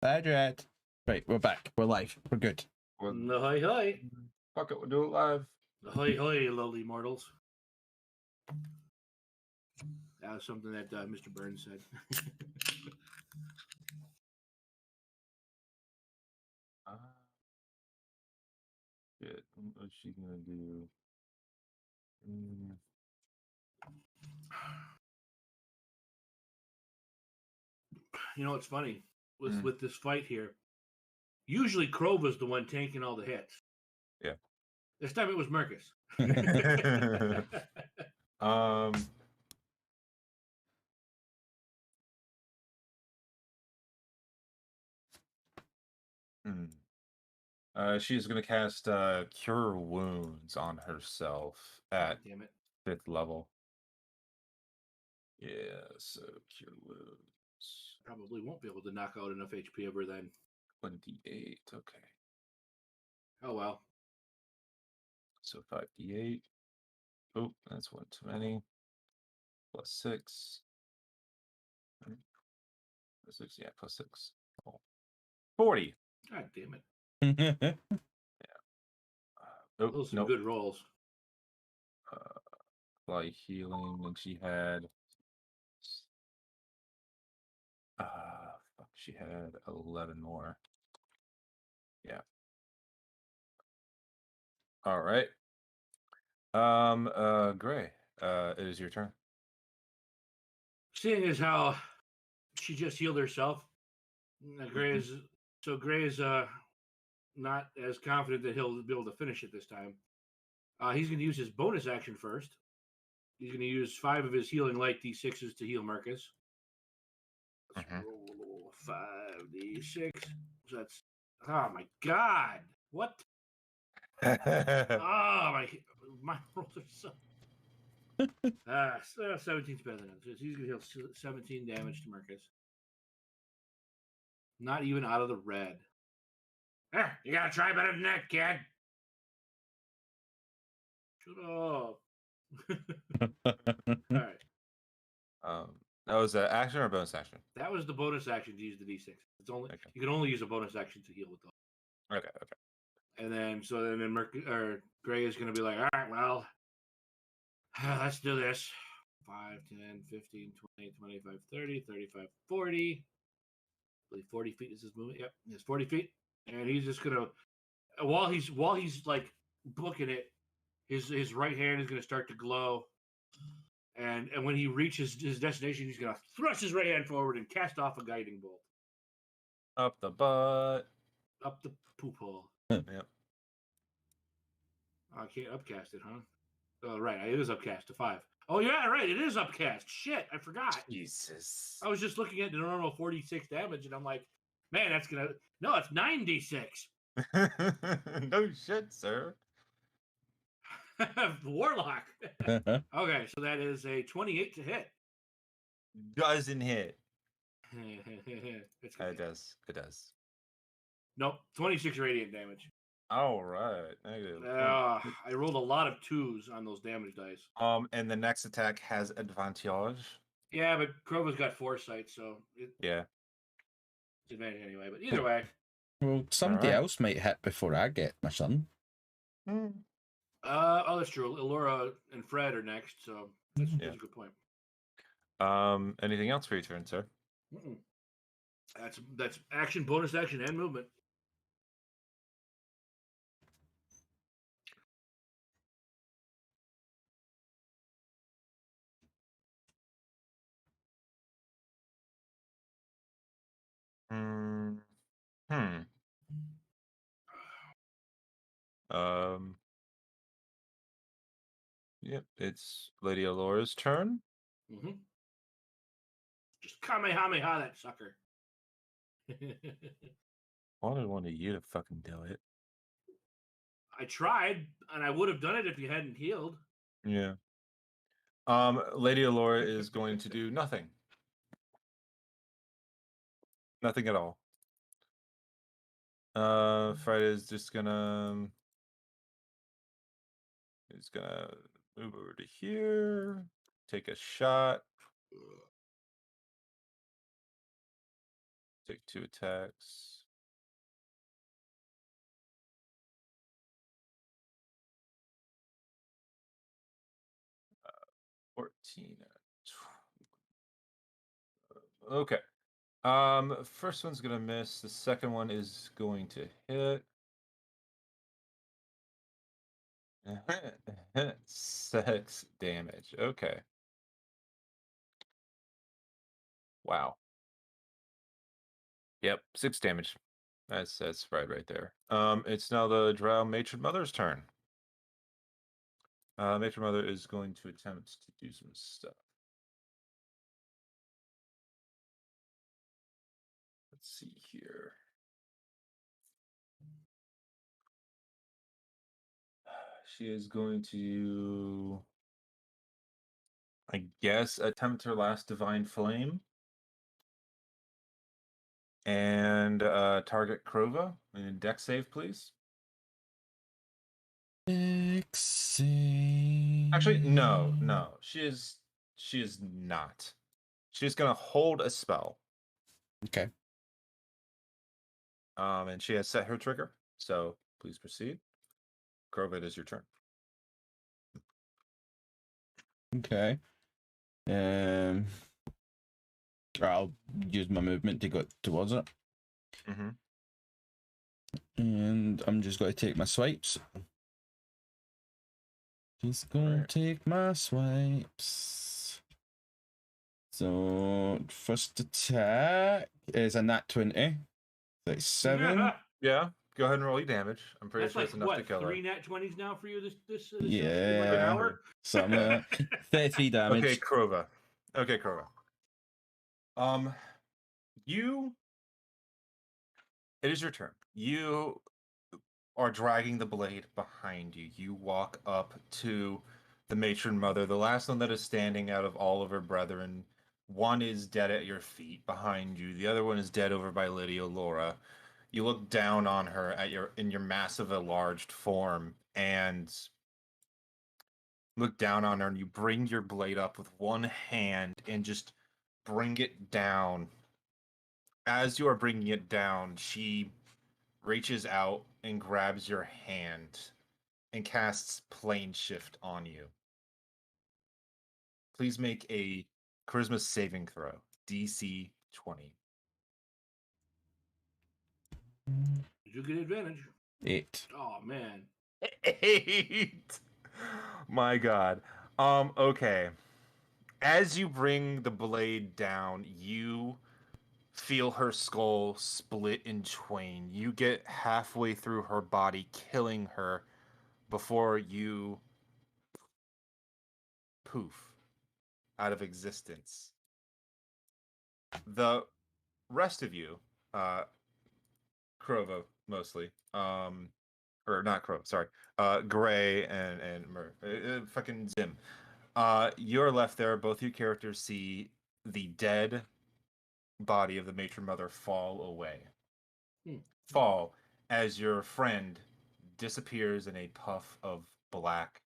Badrat. Right, we're back. We're live. We're good. Ahoy, hoy. Fuck it, we'll do it live. Ahoy, hoy, lowly mortals. That was something that Mr. Burns said. Shit, what's she gonna do? You know what's funny? With this fight here, usually Kroava's the one tanking all the hits. Yeah. This time it was Merkas. She's gonna cast Cure Wounds on herself at Damn it. 5th level. Yeah, so Cure Wounds. Probably won't be able to knock out enough HP of her then. 28, okay. Oh well. So 5d8. Oh, that's one too many. Plus 6. Plus 6, yeah, plus 6. Oh. 40. God damn it. Yeah. Oh, Those are some good rolls. Fly healing, and she had she had 11 more. Yeah. All right. Gray, it is your turn. Seeing as how she just healed herself, Gray is not as confident that he'll be able to finish it this time. He's going to use his bonus action first. He's going to use 5 of his healing light d6s to heal Merkas. Let's roll 5d6. So that's, oh my god, what? Oh my rolls are so. 17's better than it. So he's going to heal 17 damage to Merkas. Not even out of the red. You gotta try better than that, kid. Shut up. All right. That was an action or a bonus action? That was the bonus action to use the D6. It's only You can only use a bonus action to heal with those. Okay. And then Gray is gonna be like, all right, well, let's do this. 5, 10, 15, 20, 25, 30, 35, 40. I believe 40 feet is his movement. Yep, it's 40 feet. And he's just gonna while he's like booking it, his right hand is gonna start to glow. And when he reaches his destination, he's going to thrust his right hand forward and cast off a guiding bolt. Up the butt. Up the poop hole. Yep. I can't upcast it, huh? Oh, right. It is upcast to 5. Oh, yeah, right. It is upcast. Shit, I forgot. Jesus. I was just looking at the normal 46 damage, and I'm like, man, that's going to... No, it's 9d6. No shit, sir. Warlock. Okay, so that is a 28 to hit. Doesn't hit. It does. Nope, 26 radiant damage. All right. Negative. I rolled a lot of 2s on those damage dice. And the next attack has advantage. Yeah, but Kroava's got foresight, so it's advantage anyway. But either way. Well, somebody else might hit before I get my son. That's true. Elora and Fred are next, so that's a good point. Anything else for your turn, sir? That's action, bonus action, and movement. Yep, it's Lady Elora's turn. Just Kamehameha that sucker. Wanted you to fucking do it. I tried, and I would have done it if you hadn't healed. Yeah. Lady Elora is going to do nothing. Nothing at all. Friday's just gonna... He's gonna move over to here. Take a shot. Take 2 attacks. Uh, 14. Okay. First one's gonna miss. The second one is going to hit. 6 damage. Okay. Wow. Yep, 6 damage. That's right there. It's now the Drow Matron Mother's turn. Matron Mother is going to attempt to do some stuff. Let's see here. She is going to, I guess, attempt her last Divine Flame. And target Kroava. Dex save, please. Dex save. Actually, no. She is not. She's gonna hold a spell. Okay. And she has set her trigger. So please proceed. Kroava, it is your turn. Okay. I'll use my movement to go towards it. Mm-hmm. And I'm just going to take my swipes. Just going to take my swipes. So, first attack is a nat 20. That's 7. Yeah, go ahead and roll your damage. I'm pretty That's sure like it's enough to kill 3 her. nat 20s now for you this Yeah. like an hour? So I'm gonna 33 damage. Okay, Kroava. It is your turn. You are dragging the blade behind you. You walk up to the matron mother, the last one that is standing out of all of her brethren. One is dead at your feet behind you. The other one is dead over by Lydia Laura. You look down on her in your massive enlarged form and look down on her, and you bring your blade up with one hand and just bring it down. As you are bringing it down, she reaches out and grabs your hand and casts Plane Shift on you. Please make a Charisma saving throw. DC 20. Did you get advantage? 8. Oh man. 8. My God. Okay. As you bring the blade down, you feel her skull split in twain. You get halfway through her body, killing her before you poof out of existence. The rest of you, Kroava mostly, or not Kroava, sorry, Gray and fucking Zim. You're left there. Both your characters see the dead body of the matron mother fall away. Fall as your friend disappears in a puff of black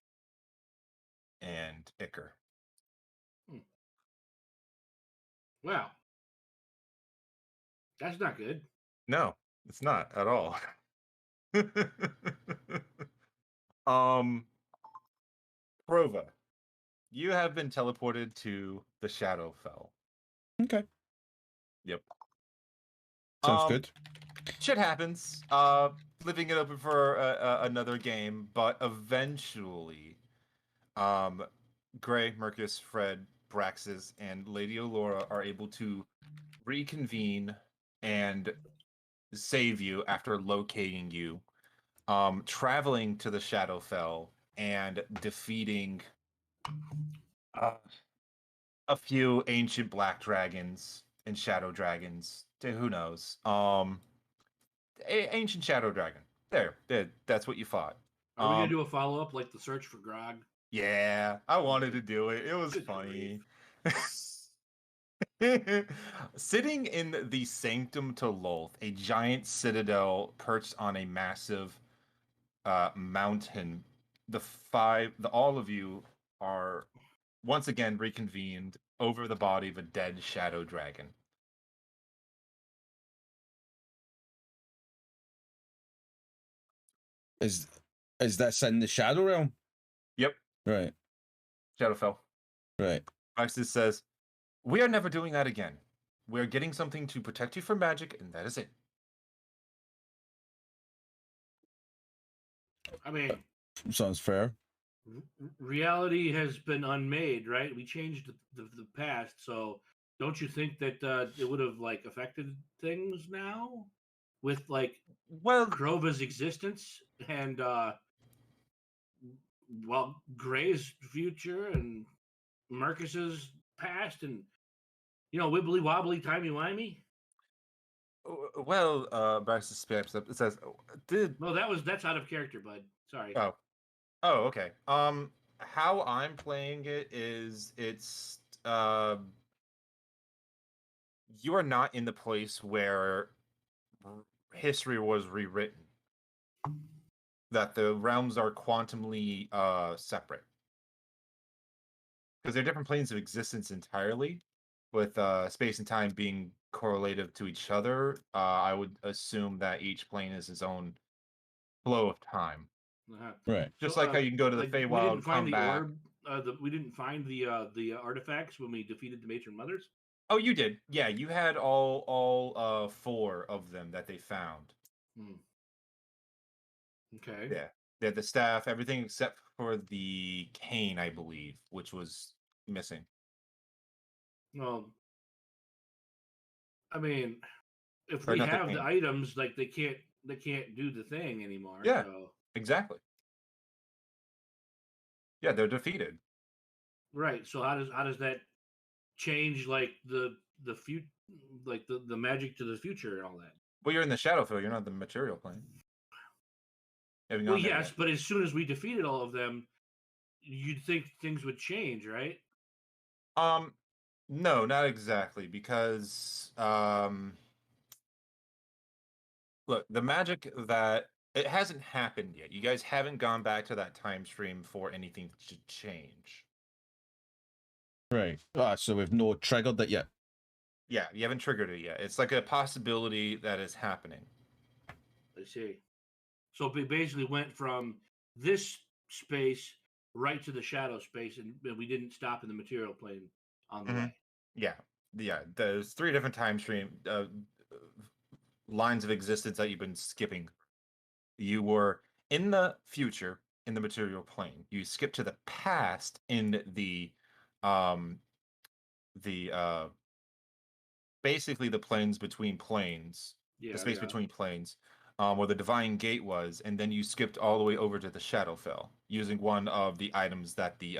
and ichor. Wow. That's not good. No, it's not at all. Kroava, you have been teleported to the Shadowfell. Okay. Yep. Sounds good. Shit happens. Living it open for another game, but eventually, Gray, Merkas, Fred, Braxis, and Lady Allura are able to reconvene and save you after locating you, traveling to the Shadowfell and defeating a few ancient black dragons and shadow dragons. Who knows? Ancient shadow dragon. There, that's what you fought. Are we gonna do a follow up like the search for Grog? Yeah, I wanted to do it. It was funny. Sitting in the Sanctum to Lolth, a giant citadel perched on a massive mountain, all of you are once again reconvened over the body of a dead shadow dragon. is this in the Shadow Realm? Yep. Right. Shadowfell. Right. Praxis says, "We are never doing that again. We're getting something to protect you from magic, and that is it." I mean, Sounds fair. reality has been unmade, right? We changed the past, so don't you think that it would have like affected things now with like Well, Krova's existence and well, Gray's future and Merkas's past and wibbly wobbly timey wimey. Praxis steps up. It says, "Did No, that's out of character, bud. Sorry. oh okay. How I'm playing it is you are not in the place where history was rewritten. That the realms are quantumly separate because they're different planes of existence entirely, with space and time being correlative to each other. I would assume that each plane is its own flow of time. Right. Just So, like how you can go to the like we didn't Feywild, find come the back. orb. We didn't find the artifacts when we defeated the matron mothers. Oh, you did. Yeah, you had all 4 of them that they found. Okay. Yeah. They had the staff, everything except for the cane, I believe, which was missing. Well, I mean, if Or we not the have the cane. items, like they can't do the thing anymore. Yeah. So Exactly. Yeah, they're defeated. right. So how does that change like the future, like the magic to the future and all that? Well, you're in the Shadowfell, you're not the material plane. Haven't Well, gone there yes, yet. but as soon as we defeated all of them, you'd think things would change, right? No, not exactly, because look, the magic that it hasn't happened yet. You guys haven't gone back to that time stream for anything to change. Right. So we've no triggered it yet. Yeah, you haven't triggered it yet. It's like a possibility that is happening. I see. So we basically went from this space right to the shadow space, and we didn't stop in the material plane on the way. Yeah, there's 3 different time stream lines of existence that you've been skipping. You were in the future in the material plane. You skip to the past in the basically the planes between planes, Yeah, the space yeah. between planes, where the divine gate was, and then you skipped all the way over to the Shadowfell using one of the items that the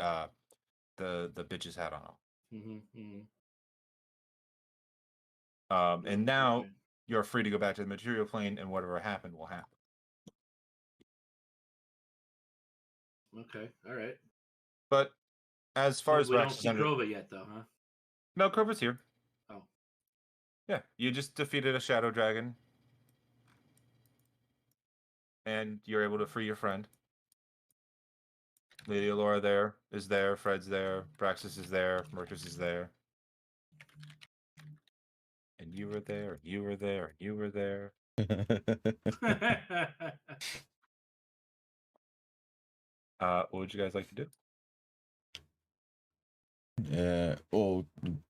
bitches had on them. And now Okay. you're free to go back to the material plane, and whatever happened will happen. Okay, all right. But as far as we don't Rex is see Kroava yet, though, huh? no, Krova's here. Oh, Yeah, you just defeated a shadow dragon, and you're able to free your friend. Lady Alora is there, Fred's there, Praxis is there, Merkas is there. And you were there, you were there, you were there. What would you guys like to do?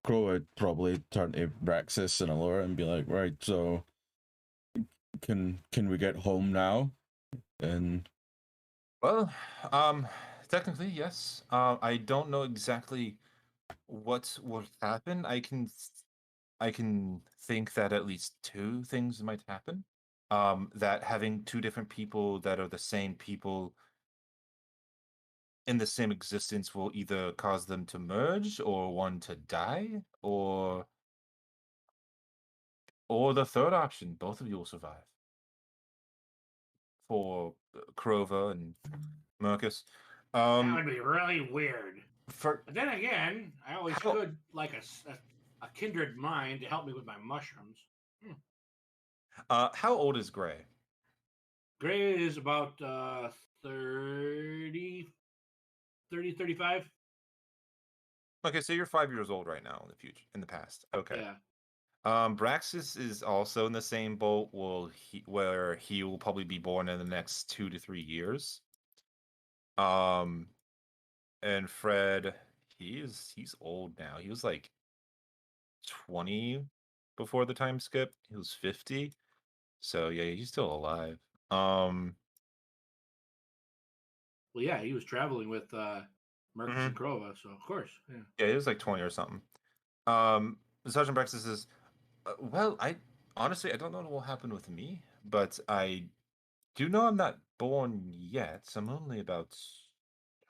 Crow would probably turn to Braxis and Alora and be like, right, so can we get home now? And well, technically yes. I don't know exactly what will happen. I can think that at least 2 things might happen. That having 2 different people that are the same people in the same existence will either cause them to merge or one to die, or the third option, both of you will survive. For Kroava and Merkas. that would be really weird. For But then again, I always could like a kindred mind to help me with my mushrooms. how old is Gray? Gray is about 30, 35. Okay, so you're 5 years old right now in the future, in the past. Okay. Yeah. Braxis is also in the same boat. Where he will probably be born in the next 2 to 3 years. And Fred, he's old now. He was like 20 before the time skip. He was 50. So yeah, he's still alive. Well, yeah, he was traveling with Merkas and Mhm. Kroava, so of course, yeah. Yeah, he was like 20 or something. Sergeant Braxis says, well, I honestly I don't know what will happen with me, but I do know I'm not born yet. I'm only about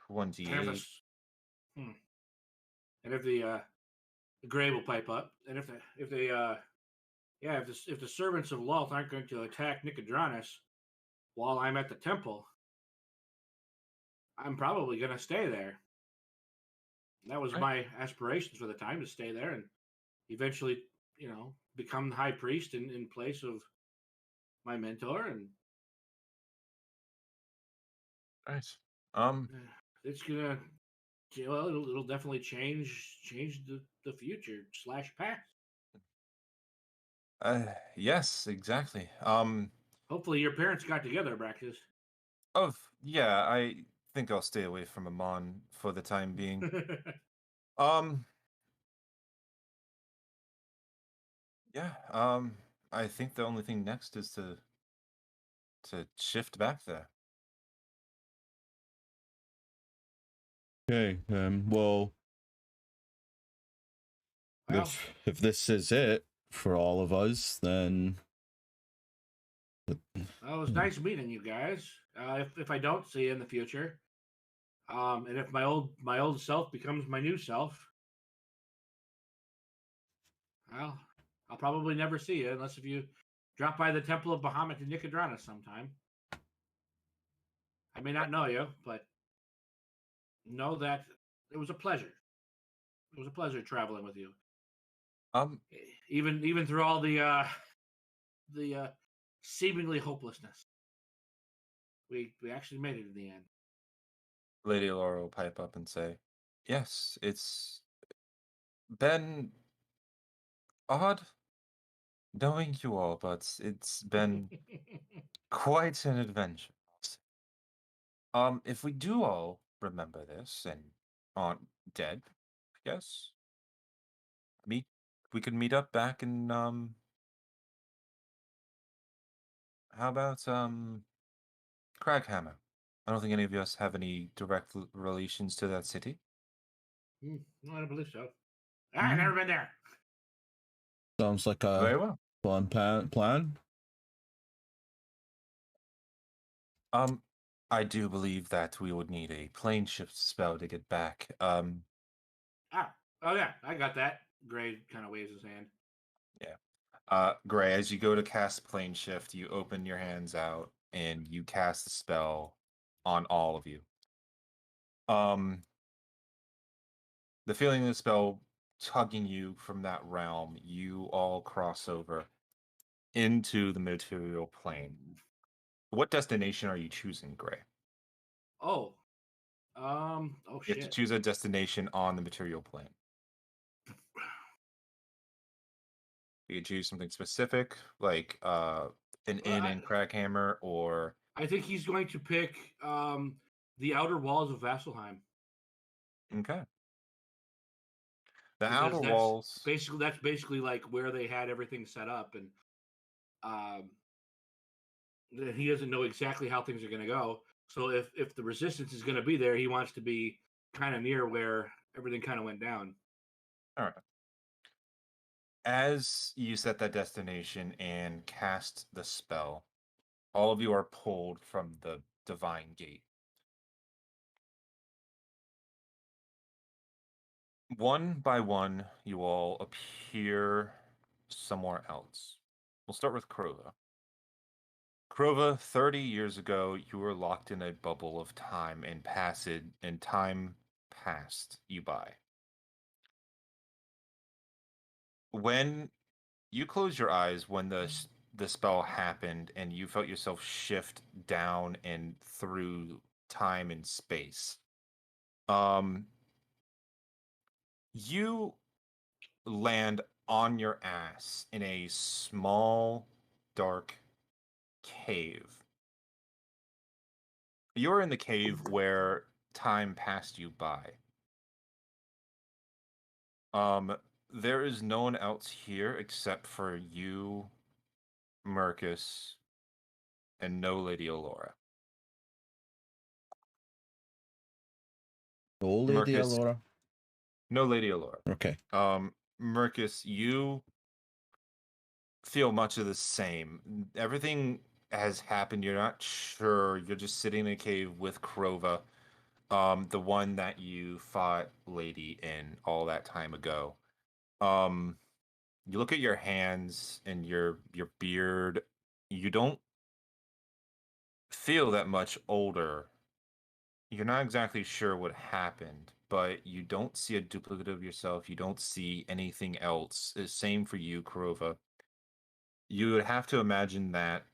And 28. and if the Gray will pipe up, and if the servants of Loth aren't going to attack Nicodranus while I'm at the temple, I'm probably going to stay there. That was Right. my aspirations for the time, to stay there and eventually, become the high priest in place of my mentor. And Nice. it's gonna, well, it'll definitely change the future / past. Yes, exactly. Hopefully, your parents got together, Braxis. Yeah, I think I'll stay away from Amon for the time being. Um, yeah, I think the only thing next is to shift back there. Okay. Well, Well, if this is it for all of us, then well, it was nice meeting you guys. If I don't see you in the future, and if my old self becomes my new self, well, I'll probably never see you unless if you drop by the Temple of Bahamut in Nicodranus sometime. I may not know you, but know that it was a pleasure. It was a pleasure traveling with you, Um, even through all the seemingly hopelessness. We actually made it in the end. Lady Laura will pipe up and say, "Yes, it's been odd knowing you all, but it's been quite an adventure. If we do all remember this and aren't dead, I guess we could meet up back in how about Craghammer? I don't think any of us have any direct relations to that city. No, I don't believe so. I've never been there. sounds like a Very well. fun plan. I do believe that we would need a plane shift spell to get back. Oh yeah, I got that. Gray kind of waves his hand. Yeah. Gray, as you go to cast plane shift, you open your hands out and you cast the spell on all of you. The feeling of the spell tugging you from that realm, you all cross over into the material plane. What destination are you choosing, Gray? Oh, You have to shit. choose a destination on the material plane. You can choose something specific, like an inn in Crackhammer, or I think he's going to pick the outer walls of Vasselheim. okay. The Because outer walls. that's basically like where they had everything set up, and he doesn't know exactly how things are going to go. So if the resistance is going to be there, he wants to be kind of near where everything kind of went down. All right. As you set that destination and cast the spell, all of you are pulled from the divine gate. One by one, you all appear somewhere else. We'll start with Kroava. Kroava, 30 years ago, you were locked in a bubble of time and time passed you by. When you closed your eyes when the spell happened and you felt yourself shift down and through time and space, you land on your ass in a small, dark cave. You're in the cave where time passed you by. There is no one else here except for you, Merkas, and no Lady Alora. Oh, Lady Merkas, Alora. no Lady Alora. Okay. Merkas, you feel much of the same. Everything has happened. You're not sure. You're just sitting in a cave with Kroava, the one that you fought Lady in all that time ago. You look at your hands and your beard. You don't feel that much older. You're not exactly sure what happened, but you don't see a duplicate of yourself. You don't see anything else. Same for you, Kroava. You would have to imagine that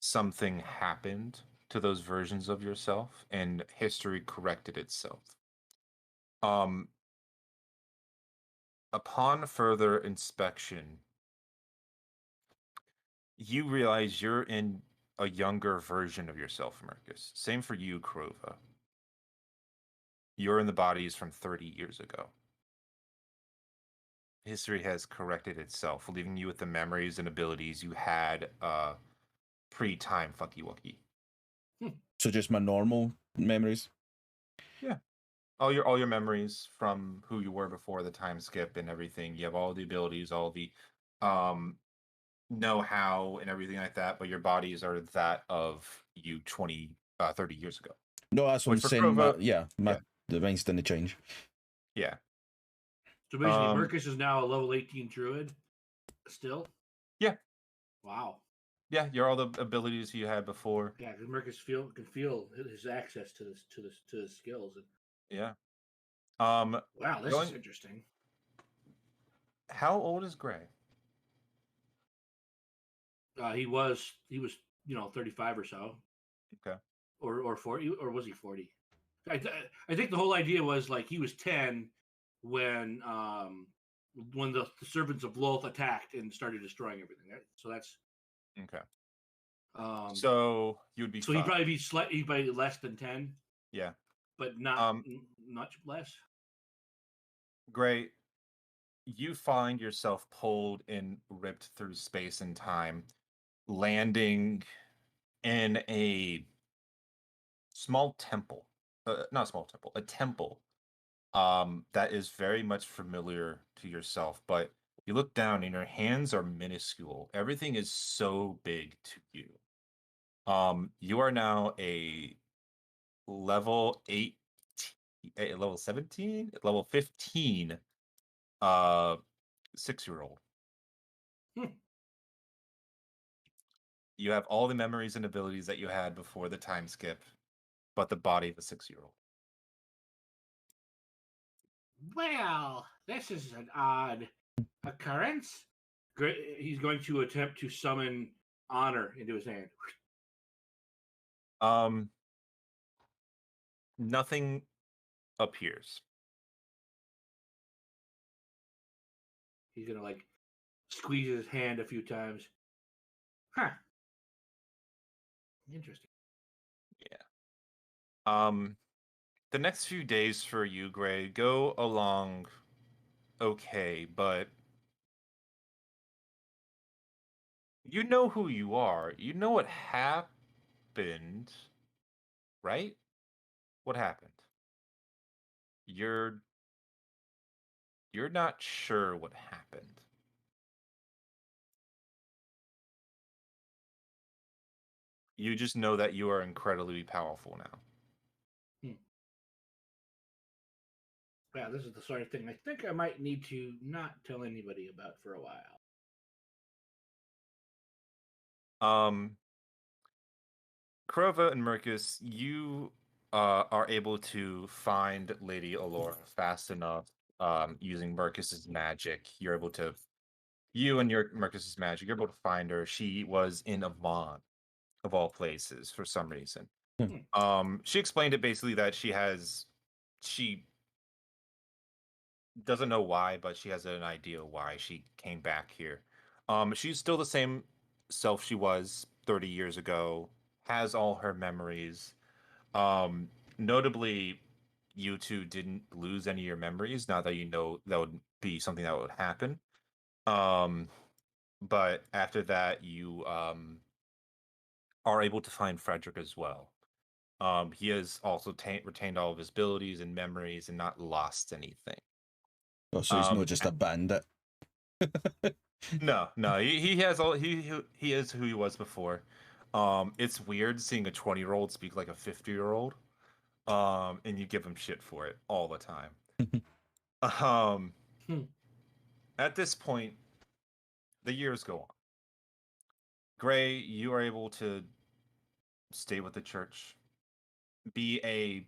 something happened to those versions of yourself and history corrected itself. Um, upon further inspection, you realize you're in a younger version of yourself, Merkas. Same for you, Kroava. You're in the bodies from 30 years ago. History has corrected itself, leaving you with the memories and abilities you had pre-time fucky wucky. So just my normal memories? Yeah. All your memories from who you were before the time skip and everything. You have all the abilities, all the know-how and everything like that, but your bodies are that of you 30 years ago. No, that's what I'm Which for saying. Kroava, The mine's didn't change. yeah. So basically, Merkas is now a level 18 druid. Still. Yeah. Wow. Yeah, you're all the abilities you had before. Yeah, because Merkas can feel his access to the skills. Yeah. Wow, this is interesting. How old is Gray? He was 35 or so. Okay. Or 40, or was he 40? I think the whole idea was like he was 10 when the servants of Loth attacked and started destroying everything. So that's Okay. So you would be so 5. he'd probably be less than 10. Yeah. But not much less. Gray, you find yourself pulled and ripped through space and time, landing in a small temple. Not a small temple, a temple that is very much familiar to yourself, but you look down and your hands are minuscule. Everything is so big to you. You are now a level 8, level 17, level 15 6-year-old. You have all the memories and abilities that you had before the time skip, but the body of a 6-year-old. Well, this is an odd occurrence. He's going to attempt to summon honor into his hand. Nothing appears. He's gonna like squeeze his hand a few times. Huh. Interesting. Yeah. The next few days for you, Gray, go along okay, but you know who you are. You know what happened, right? What happened? You're not sure what happened. You just know that you are incredibly powerful now. Yeah, this is the sort of thing I think I might need to not tell anybody about for a while. Kroava and Merkas, you are able to find Lady Alora fast enough using Merkas's magic. You're able to, you and your Merkas's magic, you're able to find her. She was in Avon, of all places, for some reason. She explained it basically that she doesn't know why, but she has an idea why she came back here. She's still the same self she was 30 years ago, has all her memories. Notably, you two didn't lose any of your memories. Not that you know that would be something that would happen. Um, but after that, you are able to find Frederick as well. He has also retained all of his abilities and memories and not lost anything. Oh, so he's not just a bandit. No, he has all he is who he was before. It's weird seeing a 20-year-old speak like a 50-year-old. And you give him shit for it all the time. Um, at this point, the years go on. Gray, you are able to stay with the church, be a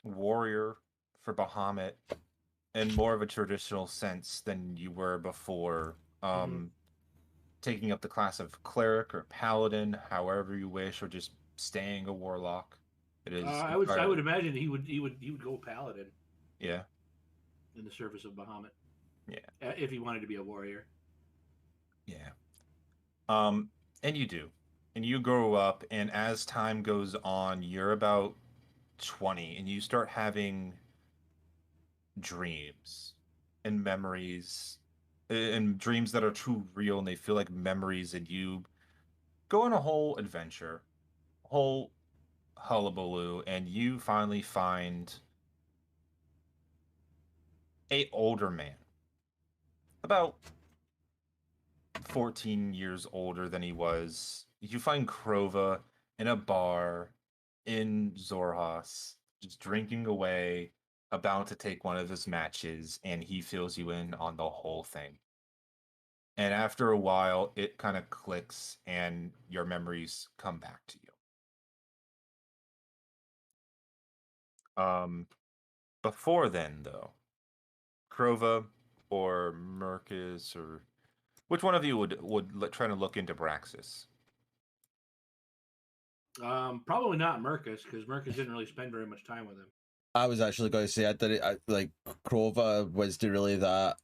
warrior for Bahamut in more of a traditional sense than you were before. Taking up the class of cleric or paladin, however you wish, or just staying a warlock. It is. I would imagine he would go paladin. Yeah. In the service of Bahamut. Yeah. If he wanted to be a warrior. Yeah. And you do. And you grow up, and as time goes on, you're about 20, and you start having dreams and memories and dreams that are too real and they feel like memories, and you go on a whole adventure, whole hullabaloo, and you finally find a older man, about 14 years older than he was. You find Kroava in a bar in Zorhas, just drinking away, about to take one of his matches, and he fills you in on the whole thing. And after a while, it kind of clicks, and your memories come back to you. Before then, though, Kroava or Merkas, or which one of you would try to look into Braxis? Probably not Merkas, because Merkas didn't really spend very much time with him. I was actually going to say like Kroava was really that.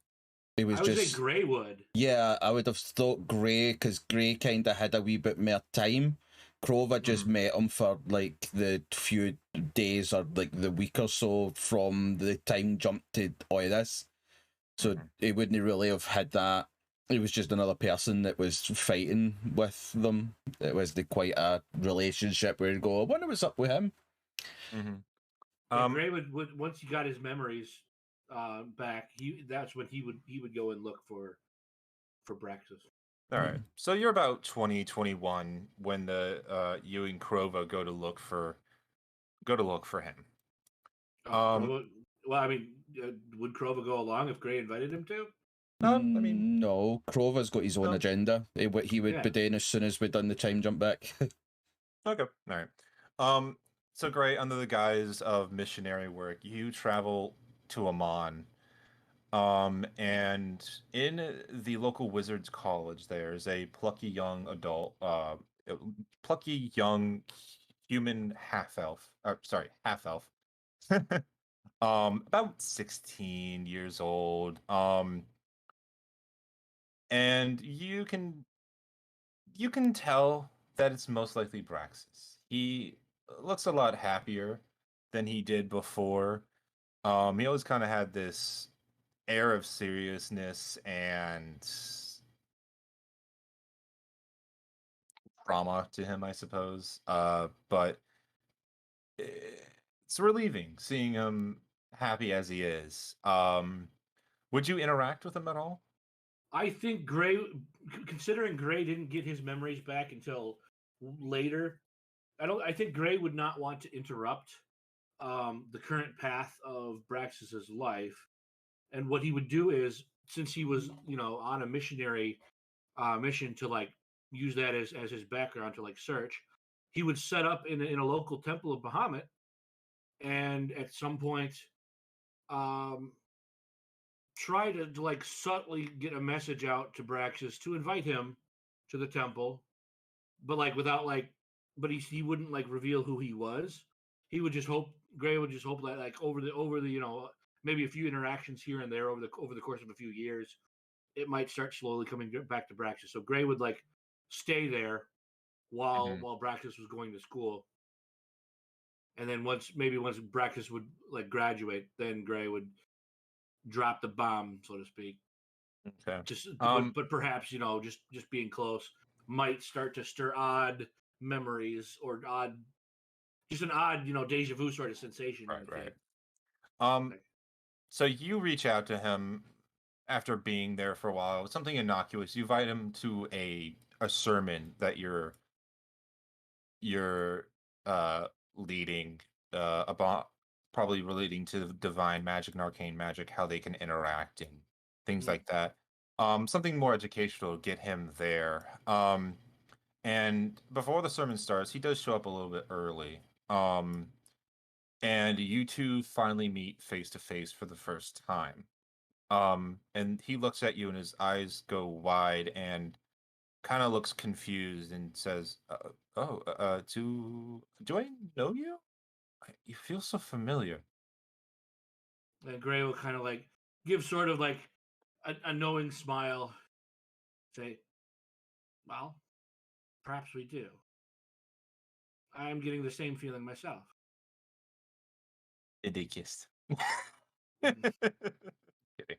It was I would say Gray would. Yeah, I would have thought Gray, because Gray kind of had a wee bit more time. Kroava just met him for like the few days or like the week or so from the time jump to Oiris. So he wouldn't really have had that. It was just another person that was fighting with them. It was quite a relationship where you'd go, I wonder what's up with him. Gray would once he got his memories back, that's when he would go and look for Braxis. All right. So you're about 2021 when the you and Kroava go to look for him. Well, I mean, would Kroava go along if Gray invited him to? I mean, no. Krova's got his own agenda. He would be doing as soon as we'd done the time jump back. Okay. All right. So Gray, under the guise of missionary work, you travel to Amman. And in the local wizards college, there's a plucky young human half-elf. Half-elf. About 16 years old. And you can tell that it's most likely Braxis. He looks a lot happier than he did before. He always kind of had this air of seriousness and drama to him, I suppose. But it's relieving seeing him happy as he is. Would you interact with him at all? I think Gray, considering Gray didn't get his memories back until later, I think Gray would not want to interrupt the current path of Braxis's life. And what he would do is, since he was, on a missionary mission to like use that as his background to like search, he would set up in a local temple of Bahamut, and at some point, try to like subtly get a message out to Braxis to invite him to the temple, but like without like but he wouldn't like reveal who he was. He would just hope Gray would just hope that like over the maybe a few interactions here and there over the course of a few years, it might start slowly coming back to Braxis. So Gray would like stay there while Braxis was going to school, and then once Braxis would like graduate, then Gray would drop the bomb, so to speak. Okay. But perhaps just being close might start to stir odd memories or just an odd deja vu sort of sensation. Right. So you reach out to him after being there for a while. Something innocuous. You invite him to a sermon that you're leading about, probably relating to divine magic and arcane magic, how they can interact and things like that. Something more educational to get him there. And before the sermon starts, he does show up a little bit early. And you two finally meet face to face for the first time. And he looks at you and his eyes go wide and kind of looks confused and says, do I know you? You feel so familiar." And Gray will kind of like give sort of like a knowing smile, say, "Well, perhaps we do. I'm getting the same feeling myself." And they kissed. Mm. Kidding.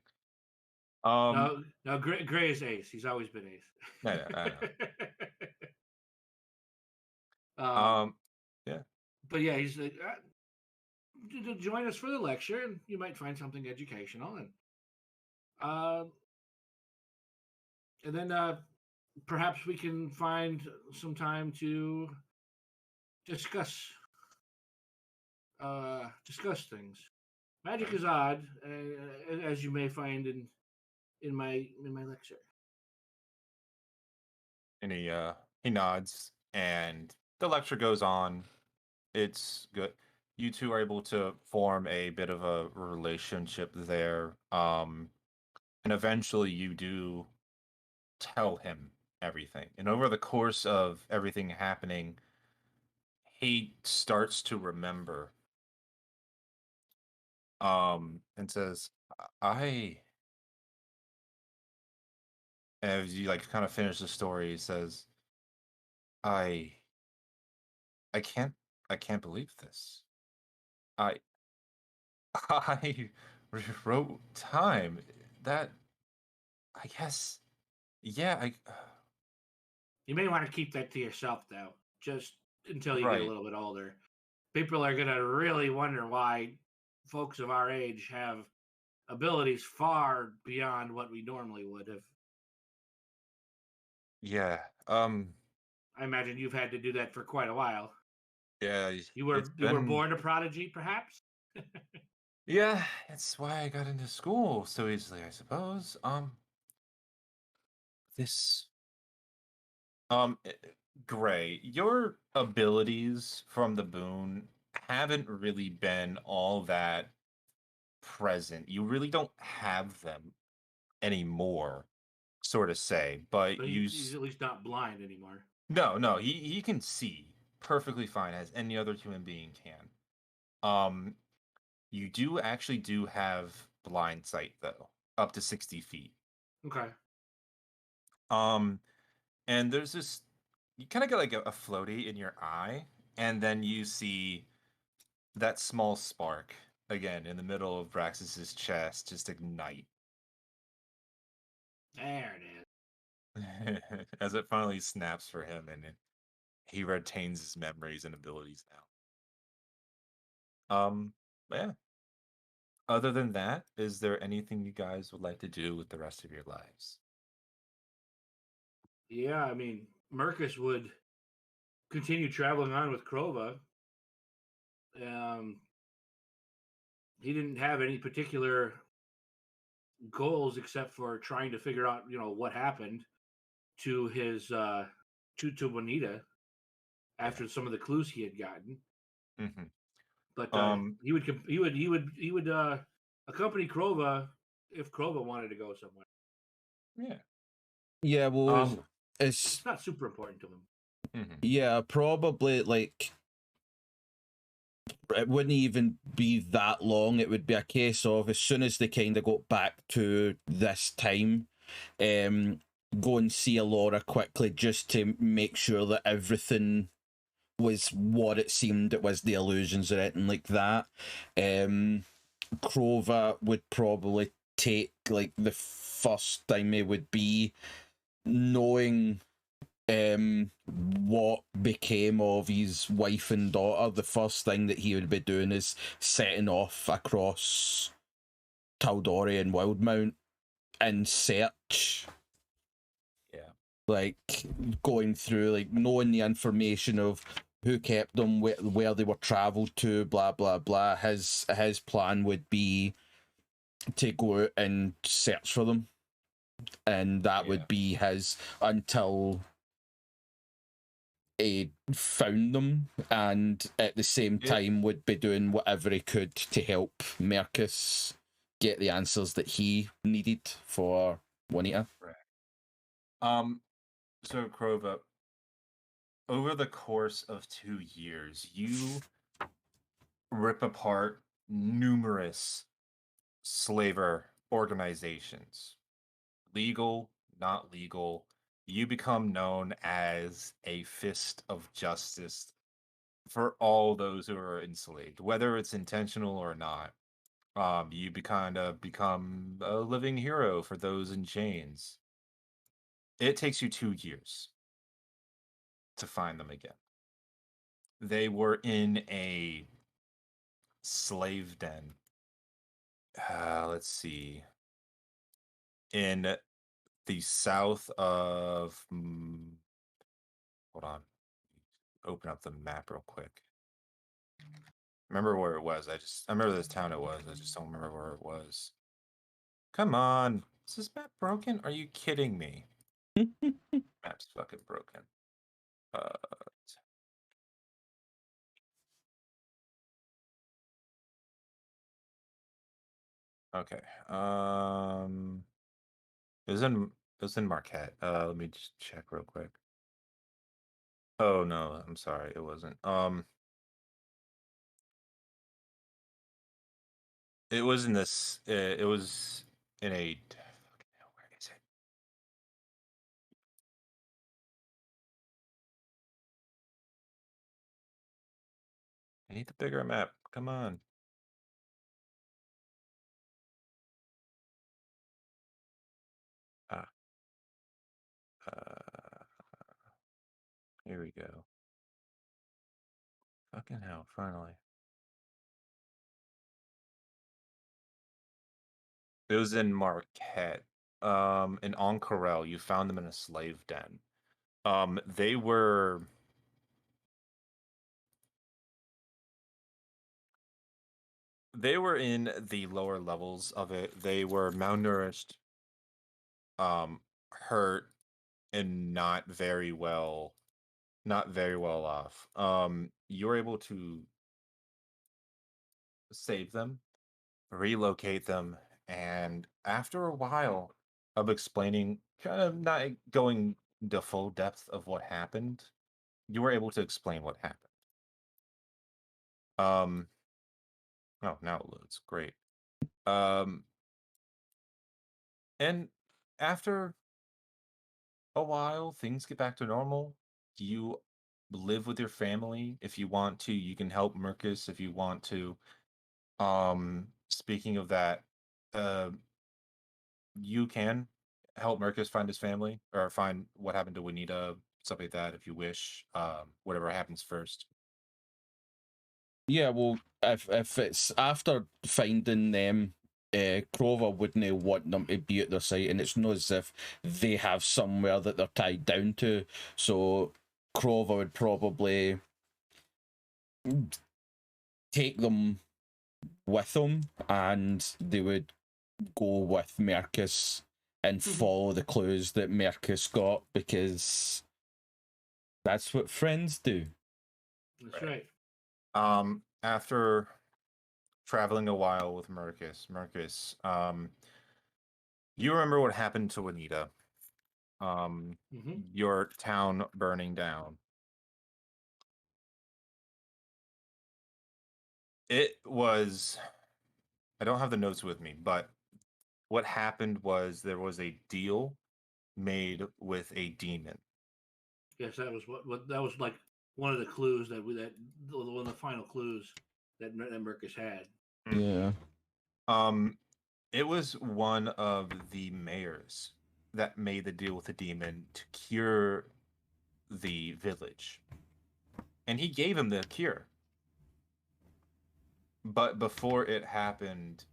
Now Gray is ace. He's always been ace. I know. Yeah. But yeah, he's like, join us for the lecture, and you might find something educational, and then perhaps we can find some time to discuss things. Magic is odd, as you may find in my lecture. And he nods, and the lecture goes on. It's good. You two are able to form a bit of a relationship there. And eventually you do tell him everything. And over the course of everything happening, he starts to remember. And says, I as you like kind of finish the story, he says, I I can't I can't believe this. I I wrote time. That I guess yeah, You may want to keep that to yourself, though, just until you get a right. little bit older. People are going to really wonder why folks of our age have abilities far beyond what we normally would have. Yeah. I imagine you've had to do that for quite a while. Yeah, You were born a prodigy, perhaps? yeah, that's why I got into school so easily, I suppose. This eh, Gray, your abilities from the boon haven't really been all that present. You really don't have them anymore, sort of say. But But he's at least not blind anymore. no, he can see perfectly fine as any other human being can. Um, you do have blind sight though, up to 60 feet. Okay. Um, and there's this, you kind of get like a floaty in your eye, and then you see that small spark again in the middle of Braxis's chest just ignite. There it is. As it finally snaps for him, and he retains his memories and abilities now. Yeah. Other than that, is there anything you guys would like to do with the rest of your lives? Yeah, I mean, Merkas would continue traveling on with Kroava. He didn't have any particular goals except for trying to figure out, what happened to his to Juanita after some of the clues he had gotten. Mm-hmm. But he would accompany Kroava if Kroava wanted to go somewhere. Yeah. Yeah, well, It's not super important to him. Yeah, probably like it wouldn't even be that long. It would be a case of as soon as they kind of got back to this time, go and see Alora quickly just to make sure that everything was what it seemed it was, the illusions or anything like that. Kroava would probably take like the first time it would be knowing what became of his wife and daughter. The first thing that he would be doing is setting off across Tal'Dorei and Wildmount in search. Yeah. Like going through, like knowing the information of who kept them, where they were travelled to, blah blah blah. His plan would be to go out and search for them, and that would be his until he found them, and at the same time would be doing whatever he could to help Merkas get the answers that he needed for Juanita. Right. So Kroava, over the course of 2 years, you rip apart numerous slaver organizations, legal, not legal. You become known as a fist of justice for all those who are enslaved, whether it's intentional or not. You kind of become a living hero for those in chains. It takes you 2 years to find them again. They were in a slave den. Let's see. In the south of. Hold on. Open up the map real quick. Remember where it was. I remember this town it was. I just don't remember where it was. Come on. Is this map broken? Are you kidding me? Map's fucking broken. Okay. It was in Marquette. Let me just check real quick. Oh no, I'm sorry, it wasn't. It was in this. It was in a. Where is it? I need the bigger map. Come on. Ah. Here we go. Fucking hell! Finally. It was in Marquette. In Oncarel, you found them in a slave den. They were. They were in the lower levels of it. They were malnourished, hurt, and not very well off. You were able to save them, relocate them, and after a while of explaining, kind of not going the full depth of what happened, you were able to explain what happened. Oh, now it loads. Great. And after a while, things get back to normal. You live with your family if you want to. You can help Merkus if you want to. Speaking of that, uh, you can help Merkus find his family or find what happened to Juanita, stuff like that, if you wish. Whatever happens first. Yeah, well, if it's after finding them, Kroava wouldn't want them to be at their site, and it's not as if they have somewhere that they're tied down to. So Kroava would probably take them with them, and they would go with Merkus and follow the clues that Merkus got, because that's what friends do. That's right. After traveling a while with Merkus, you remember what happened to Juanita. Your town burning down. It was. I don't have the notes with me, but what happened was there was a deal made with a demon. Yes, that was what that was like one of the clues one of the final clues that Merkus had. Yeah. It was one of the mayors that made the deal with the demon to cure the village, and he gave him the cure. But before it happened,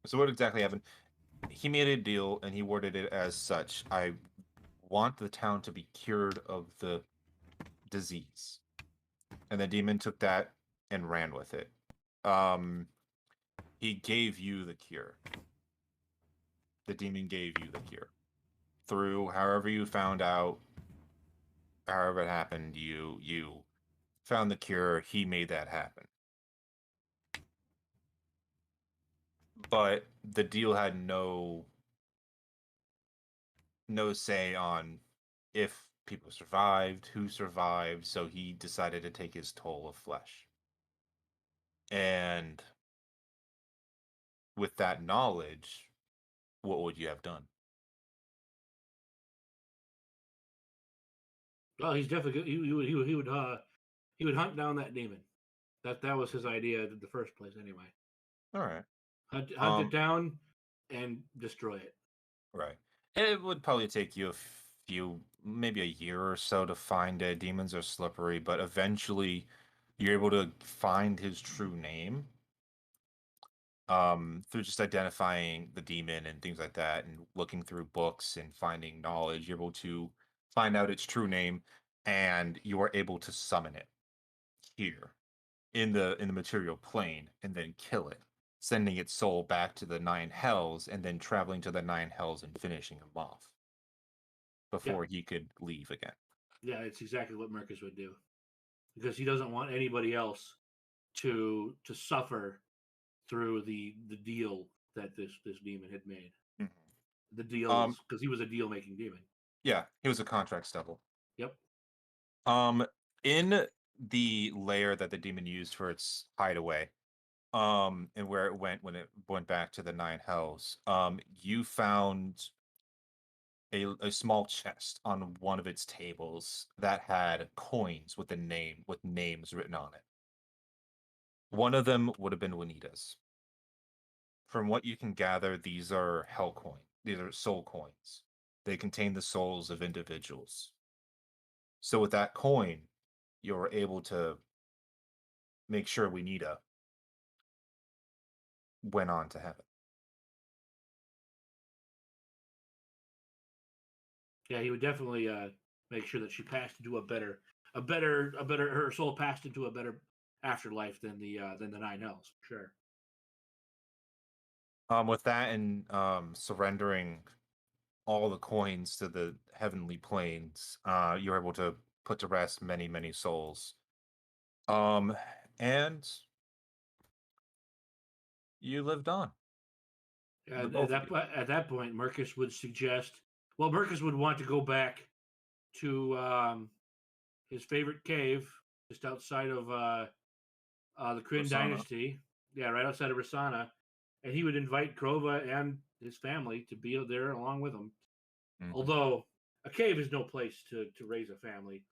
so what exactly happened? He made a deal and he worded it as such: I want the town to be cured of the disease. And the demon took that and ran with it. He gave you the cure. The demon gave you the cure. Through however you found out, however it happened, you found the cure, he made that happen. But the deal had no say on if people survived, who survived, so he decided to take his toll of flesh. And with that knowledge, what would you have done? Oh, he's definitely he would hunt down that demon. That was his idea in the first place, anyway. All right. Hunt it down and destroy it. Right. It would probably take you a few, maybe a year or so to find it. Demons are slippery, but eventually you're able to find his true name through just identifying the demon and things like that and looking through books and finding knowledge. You're able to find out its true name and you are able to summon it here in the material plane and then kill it, sending its soul back to the nine hells and then traveling to the nine hells and finishing him off before he could leave again. Yeah, it's exactly what Merkus would do, because he doesn't want anybody else to suffer through the deal that this demon had made. Mhm. The deal, because he was a deal making demon. Yeah, he was a contract stubble. Yep. In the lair that the demon used for its hideaway, and where it went when it went back to the nine hells, you found a small chest on one of its tables that had coins with names written on it. One of them would have been Juanita's. From what you can gather, these are hell coins. These are soul coins. They contain the souls of individuals. So with that coin, you're able to make sure Juanita went on to heaven. Yeah, he would definitely make sure that she passed into a better her soul passed into a better afterlife than the nine hells, for sure. With that and surrendering all the coins to the heavenly planes, you're able to put to rest many, many souls. And you lived on. At that point, Merkus would suggest. Well, Merkus would want to go back to his favorite cave, just outside of the Kryn dynasty. Yeah, right outside of Rosohna, and he would invite Kroava and his family to be there along with him. Mm-hmm. Although a cave is no place to raise a family.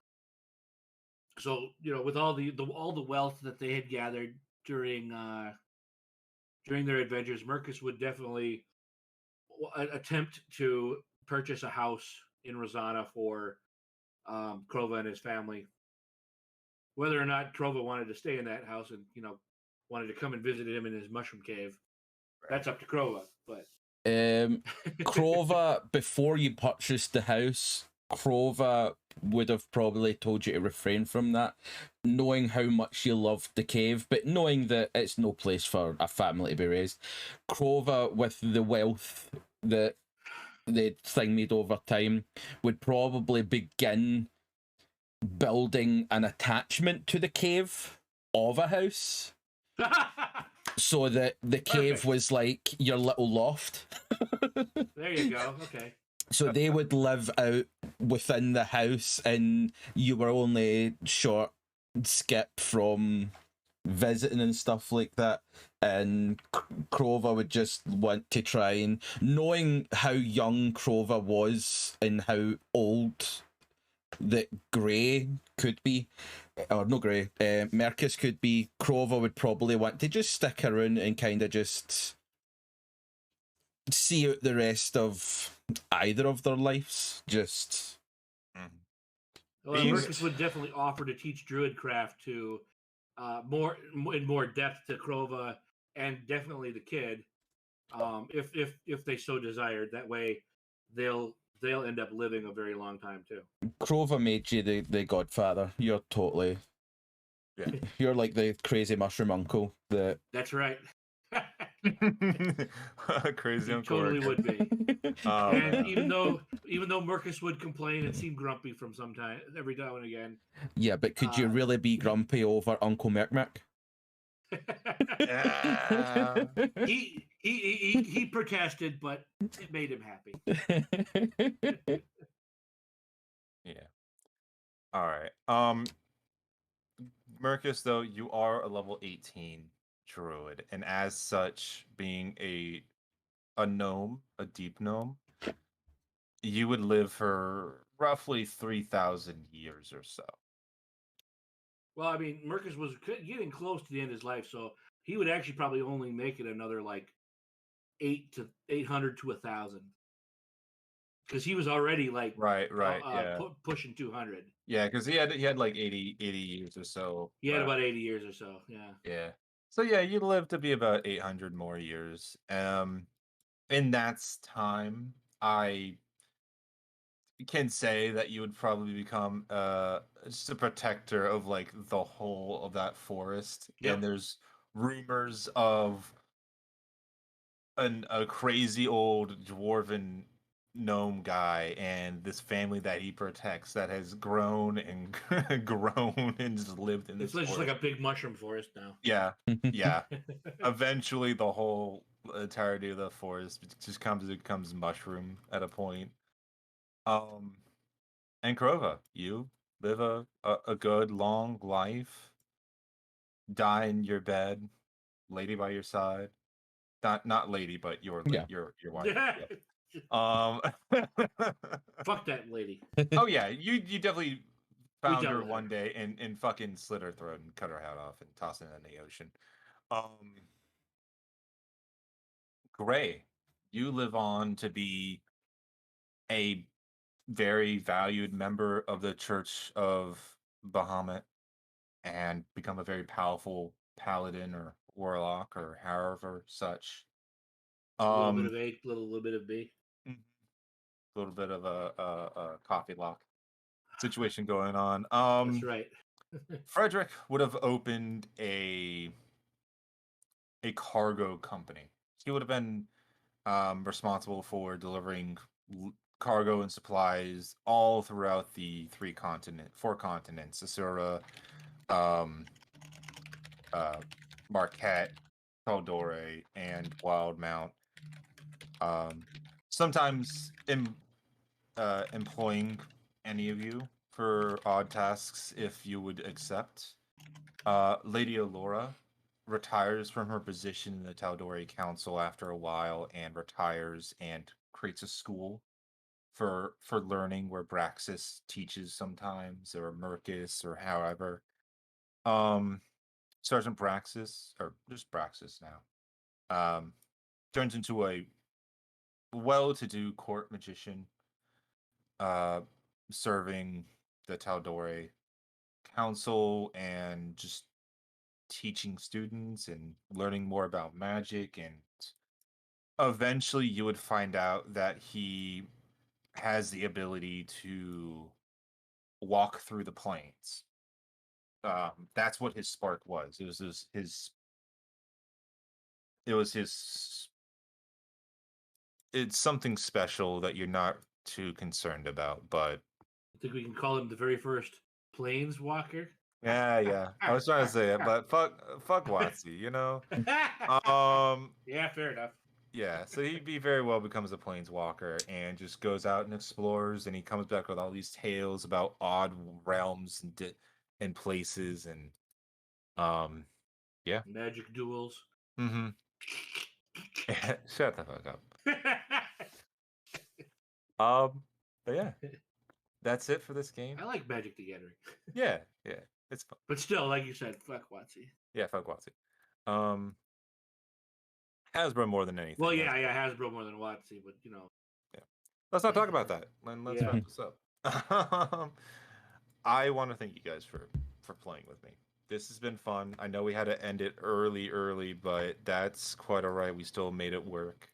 So with all the wealth that they had gathered during their adventures, Merkus would definitely attempt to purchase a house in Rosohna for Kroava and his family. Whether or not Kroava wanted to stay in that house and wanted to come and visit him in his mushroom cave, that's up to Kroava. But Kroava, before you purchased the house, Kroava would have probably told you to refrain from that, knowing how much you loved the cave, but knowing that it's no place for a family to be raised. Kroava, with the wealth that the thing made over time, would probably begin building an attachment to the cave of a house. So that the cave was like your little loft. There you go. Okay. So they would live out within the house, and you were only short skip from visiting and stuff like that, and Kroava would just want to try and, knowing how young Kroava was and how old that Grey could be, or no Grey, Merkas could be, Kroava would probably want to just stick around and kind of just see out the rest of either of their lives. Just. Well, Merkas would definitely offer to teach Druidcraft to in more depth to Kroava and definitely the kid, if they so desired. That way, they'll end up living a very long time too. Kroava made you the godfather. You're totally, yeah. You're like the crazy mushroom uncle. That's right. Crazy he uncle. Totally would be. Oh, and man. even though Merkas would complain and seem grumpy from every now and again. Yeah, but could you really be grumpy over Uncle Merk? Yeah. He protested, but it made him happy. Yeah. All right. Merkus, though, you are a level 18 druid, and as such, being a gnome, a deep gnome, you would live for roughly 3,000 years or so. Well, I mean, Merkas was getting close to the end of his life, so he would actually probably only make it another like 800 to 1,000, because he was already like pushing 200. Yeah, because he had like 80 years or so. He had about 80 years or so. Yeah. Yeah. So yeah, you'd live to be about 800 more years. In that time, I can say that you would probably become just a protector of like the whole of that forest. Yep. And there's rumors of a crazy old dwarven gnome guy and this family that he protects that has grown and grown and just lived in this forest. Just like a big mushroom forest now. Yeah. Eventually the whole entirety of the forest just becomes mushroom at a point. And Kroava, you live a good long life, die in your bed, lady by your side. Not lady, but your wife. Fuck that lady. Oh yeah, you definitely found her one day and fucking slit her throat and cut her head off and tossed it in the ocean. Gray, you live on to be a very valued member of the Church of Bahamut and become a very powerful paladin or warlock or however such. A little bit of A, little bit of B. A little bit of a coffee lock situation going on. That's right. Frederick would have opened a cargo company. He would have been responsible for delivering cargo and supplies all throughout the four continents: Asura, Marquette, Caldore, and Wildmount. Sometimes employing any of you for odd tasks if you would accept. Lady Alora retires from her position in the Taldori Council after a while and retires and creates a school for learning where Braxis teaches sometimes, or Merkas, or however. Sergeant Braxis, or just Braxis now, turns into a well-to-do court magician, serving the Taldori Council and just teaching students and learning more about magic. And eventually you would find out that he has the ability to walk through the plains. That's what his spark was. It was his it's something special that you're not too concerned about, but I think we can call him the very first planeswalker. Yeah. I was trying to say it, but fuck Watsy, you know? Yeah, fair enough. Yeah, so he very well becomes a planeswalker and just goes out and explores, and he comes back with all these tales about odd realms and places, and Yeah. Magic duels. Mm-hmm. Shut the fuck up. But yeah, that's it for this game. I like Magic the Gathering. Yeah, it's fun. But still, like you said, fuck WotC. Yeah, fuck WotC. Hasbro more than anything. Well, yeah, Hasbro more than WotC, but you know. Yeah. Let's not talk about that. Let's wrap this up. I want to thank you guys for playing with me. This has been fun. I know we had to end it early, but that's quite all right. We still made it work.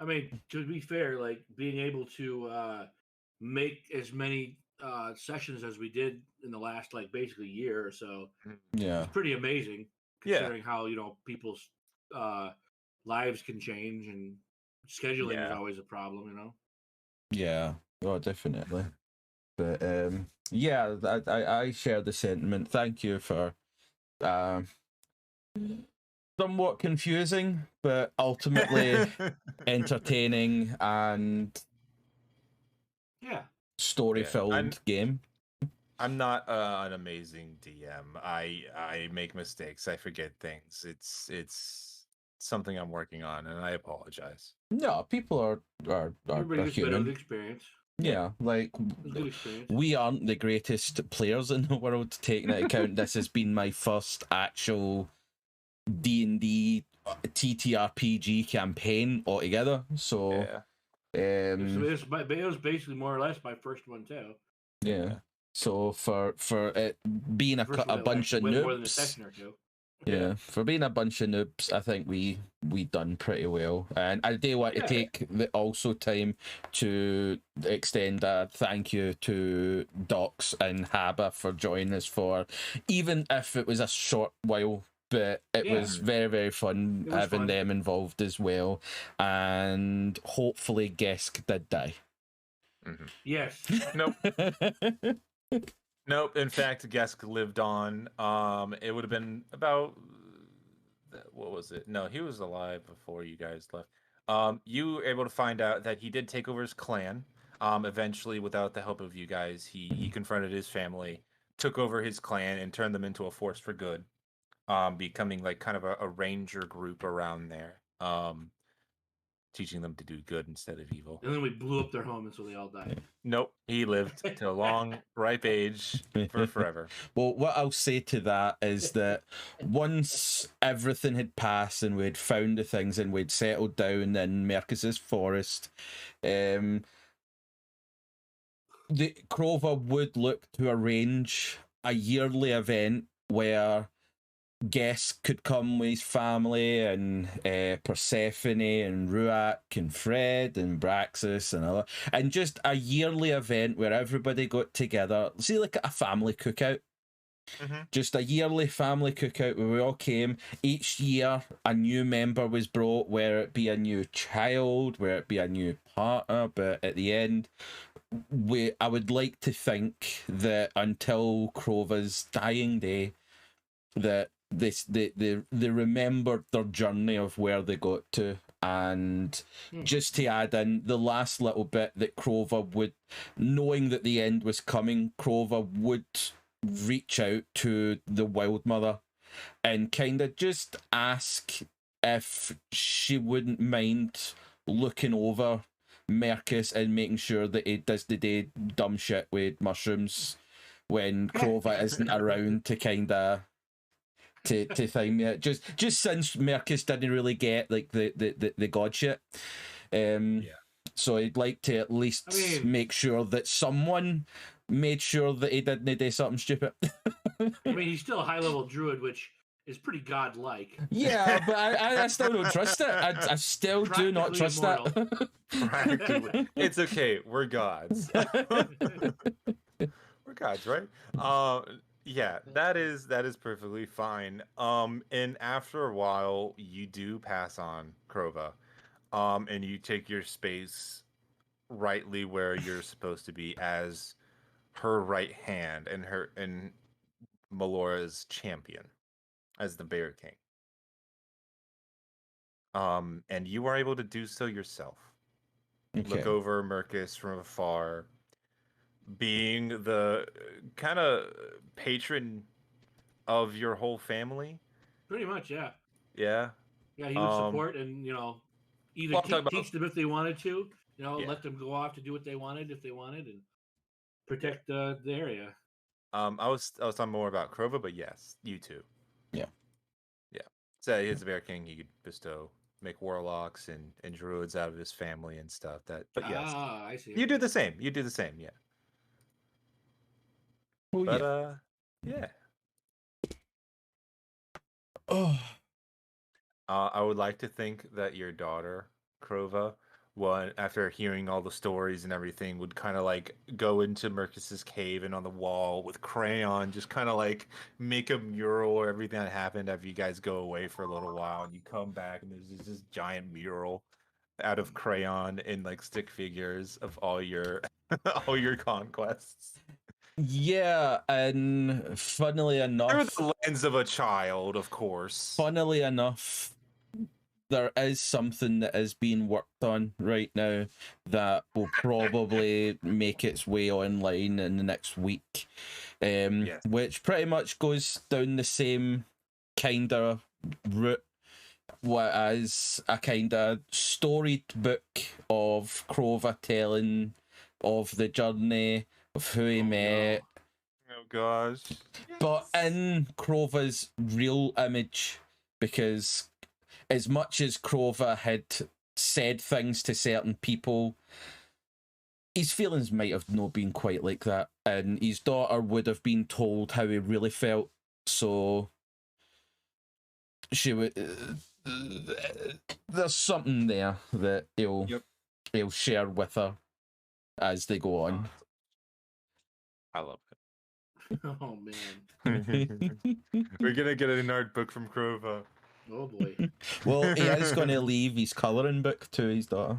I mean, to be fair, like being able to make as many sessions as we did in the last, like, basically year or so, it's pretty amazing. Considering how people's lives can change and scheduling is always a problem, you know. Yeah, oh, definitely. But yeah, I share the sentiment. Thank you for somewhat confusing, but ultimately entertaining and story-filled game. I'm not an amazing DM. I make mistakes. I forget things. It's something I'm working on, and I apologize. No, people are human. Good experience. Yeah, like we aren't the greatest players in the world. Taking into account, this has been my first actual D&D TTRPG campaign altogether. So it was basically more or less my first one too. Yeah. So for it being a bunch of noobs, more than a session or two. Yeah, for being a bunch of noobs, I think we done pretty well. And I do want to take the also time to extend a thank you to Docs and Haba for joining us for, even if it was a short while, but it was very, very fun having them involved as well. And hopefully Gesk did die. Mm-hmm. Yes. Nope. Nope. In fact, Gesk lived on. It would have been about, what was it? No, he was alive before you guys left. You were able to find out that he did take over his clan. Eventually, without the help of you guys, he confronted his family, took over his clan, and turned them into a force for good. Becoming like kind of a ranger group around there. Teaching them to do good instead of evil. And then we blew up their home, and so they all died. Nope, he lived to a long, ripe age for forever. Well, what I'll say to that is that once everything had passed and we'd found the things and we'd settled down in Merkas's forest, the Kroava would look to arrange a yearly event where Gesk could come with his family, and Persephone and Ruach and Fred and Braxis and just a yearly event where everybody got together, see, like a family cookout. Mm-hmm. Just a yearly family cookout where we all came. Each year a new member was brought, where it be a new child, where it be a new partner, but at the end I would like to think that until Kroava's dying day, that they remembered their journey of where they got to. And just to add in the last little bit, that Kroava would, knowing that the end was coming, Kroava would reach out to the Wild Mother and kind of just ask if she wouldn't mind looking over Merkas and making sure that he does the day dumb shit with mushrooms when Kroava isn't around to kind of to time it. Just since Merkas didn't really get like the god shit. So I'd like to at least make sure that someone made sure that he didn't do something stupid. I mean, he's still a high level druid, which is pretty godlike. Yeah, but I still don't trust it. I still do not trust that. It's okay. We're gods. We're gods, right? Yeah, that is perfectly fine. And after a while, you do pass on Kroava, and you take your space rightly where you're supposed to be as her right hand and Melora's champion, as the Bear King. And you are able to do so yourself. Okay. Look over Merkas from afar, being the kind of patron of your whole family. Pretty much, yeah. Yeah. Yeah, he would support and either Well, I'm talking teach them if they wanted to, Yeah. let them go off to do what they wanted if they wanted, and protect the area. I was talking more about Kroava, but yes, you too. Yeah. Yeah. So he's a bear king. He could make warlocks and druids out of his family and stuff. But yes, I see. you do the same. You do the same. Yeah. Oh, But yeah. yeah. Oh. I would like to think that your daughter, Kroava, after hearing all the stories and everything, would kind of like go into Merkas's cave and on the wall with crayon, just kind of like make a mural or everything that happened after you guys go away for a little while, and you come back and there's this giant mural out of crayon and like stick figures of all your all your conquests. Yeah, and funnily enough, through the lens of a child, of course. Funnily enough, there is something that is being worked on right now that will probably make its way online in the next week, Yes. which pretty much goes down the same kind of route as a kind of storied book of Kroava telling of the journey of who he met. Oh gosh. But in Kroava's real image, because as much as Kroava had said things to certain people, his feelings might have not been quite like that, and his daughter would have been told how he really felt, so she would there's something there that he'll share with her as they go on. I love it. Oh man. We're gonna get an art book from Kroava. Oh boy. Well, he is going to leave his colouring book to his daughter.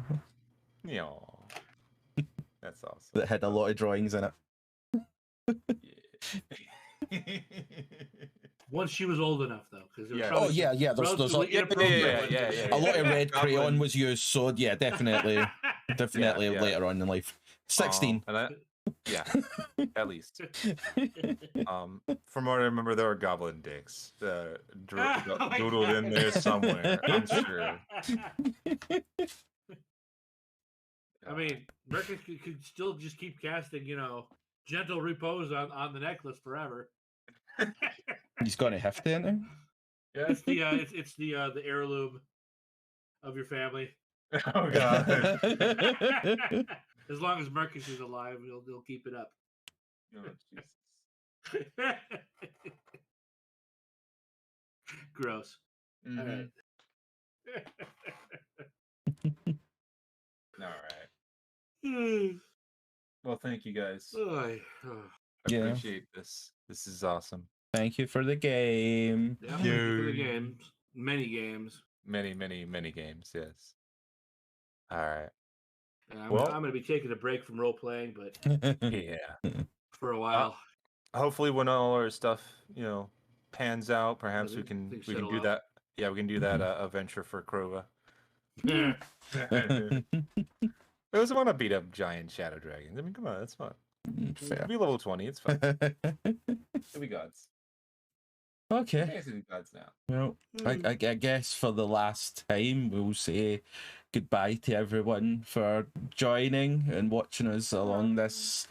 Yeah. That's awesome. That had a lot of drawings in it. Yeah. Once she was old enough, though, because yeah. There's a lot of red crayon was used, so yeah, definitely later on in life. 16. Yeah, at least. From what I remember, there were goblin dicks doodled in there somewhere. I'm sure. I mean, Merkas could still just keep casting, gentle repose on the necklace forever. He's got a hefty in there. Yeah, it's the heirloom of your family. Oh god. As long as Merkas is alive, they'll keep it up. Oh, Jesus. Gross. Mm-hmm. All right. All right. Well, thank you guys. I appreciate this. This is awesome. Thank you for the game. Yeah, thank you for the games. Many games. Many games, yes. All right. I'm going to be taking a break from role playing, but yeah, for a while. Hopefully, when all our stuff pans out, perhaps we can do that. Yeah, we can do that adventure for Kroava. I also want to beat up giant shadow dragons. I mean, come on, that's fun. Fair. Be level 20. It's fun. It'll be gods. Okay. Gods now. Well, I guess for the last time, we'll say goodbye to everyone for joining and watching us along this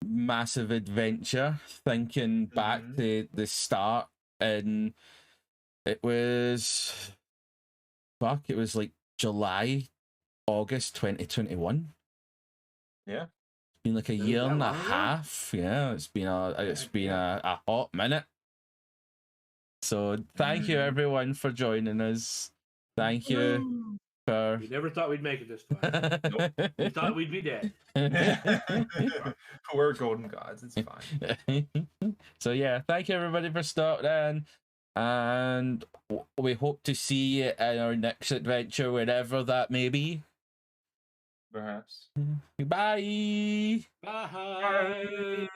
massive adventure. Thinking back to the start, and it was like July, August 2021. Yeah. It's been like a year and a half. Yeah, it's been a hot minute. So thank you everyone for joining us. Thank you for... We never thought we'd make it this far. Nope. We thought we'd be dead. We're golden gods. It's fine. So yeah, thank you everybody for starting, and we hope to see you in our next adventure, wherever that may be. Perhaps. Bye. Bye.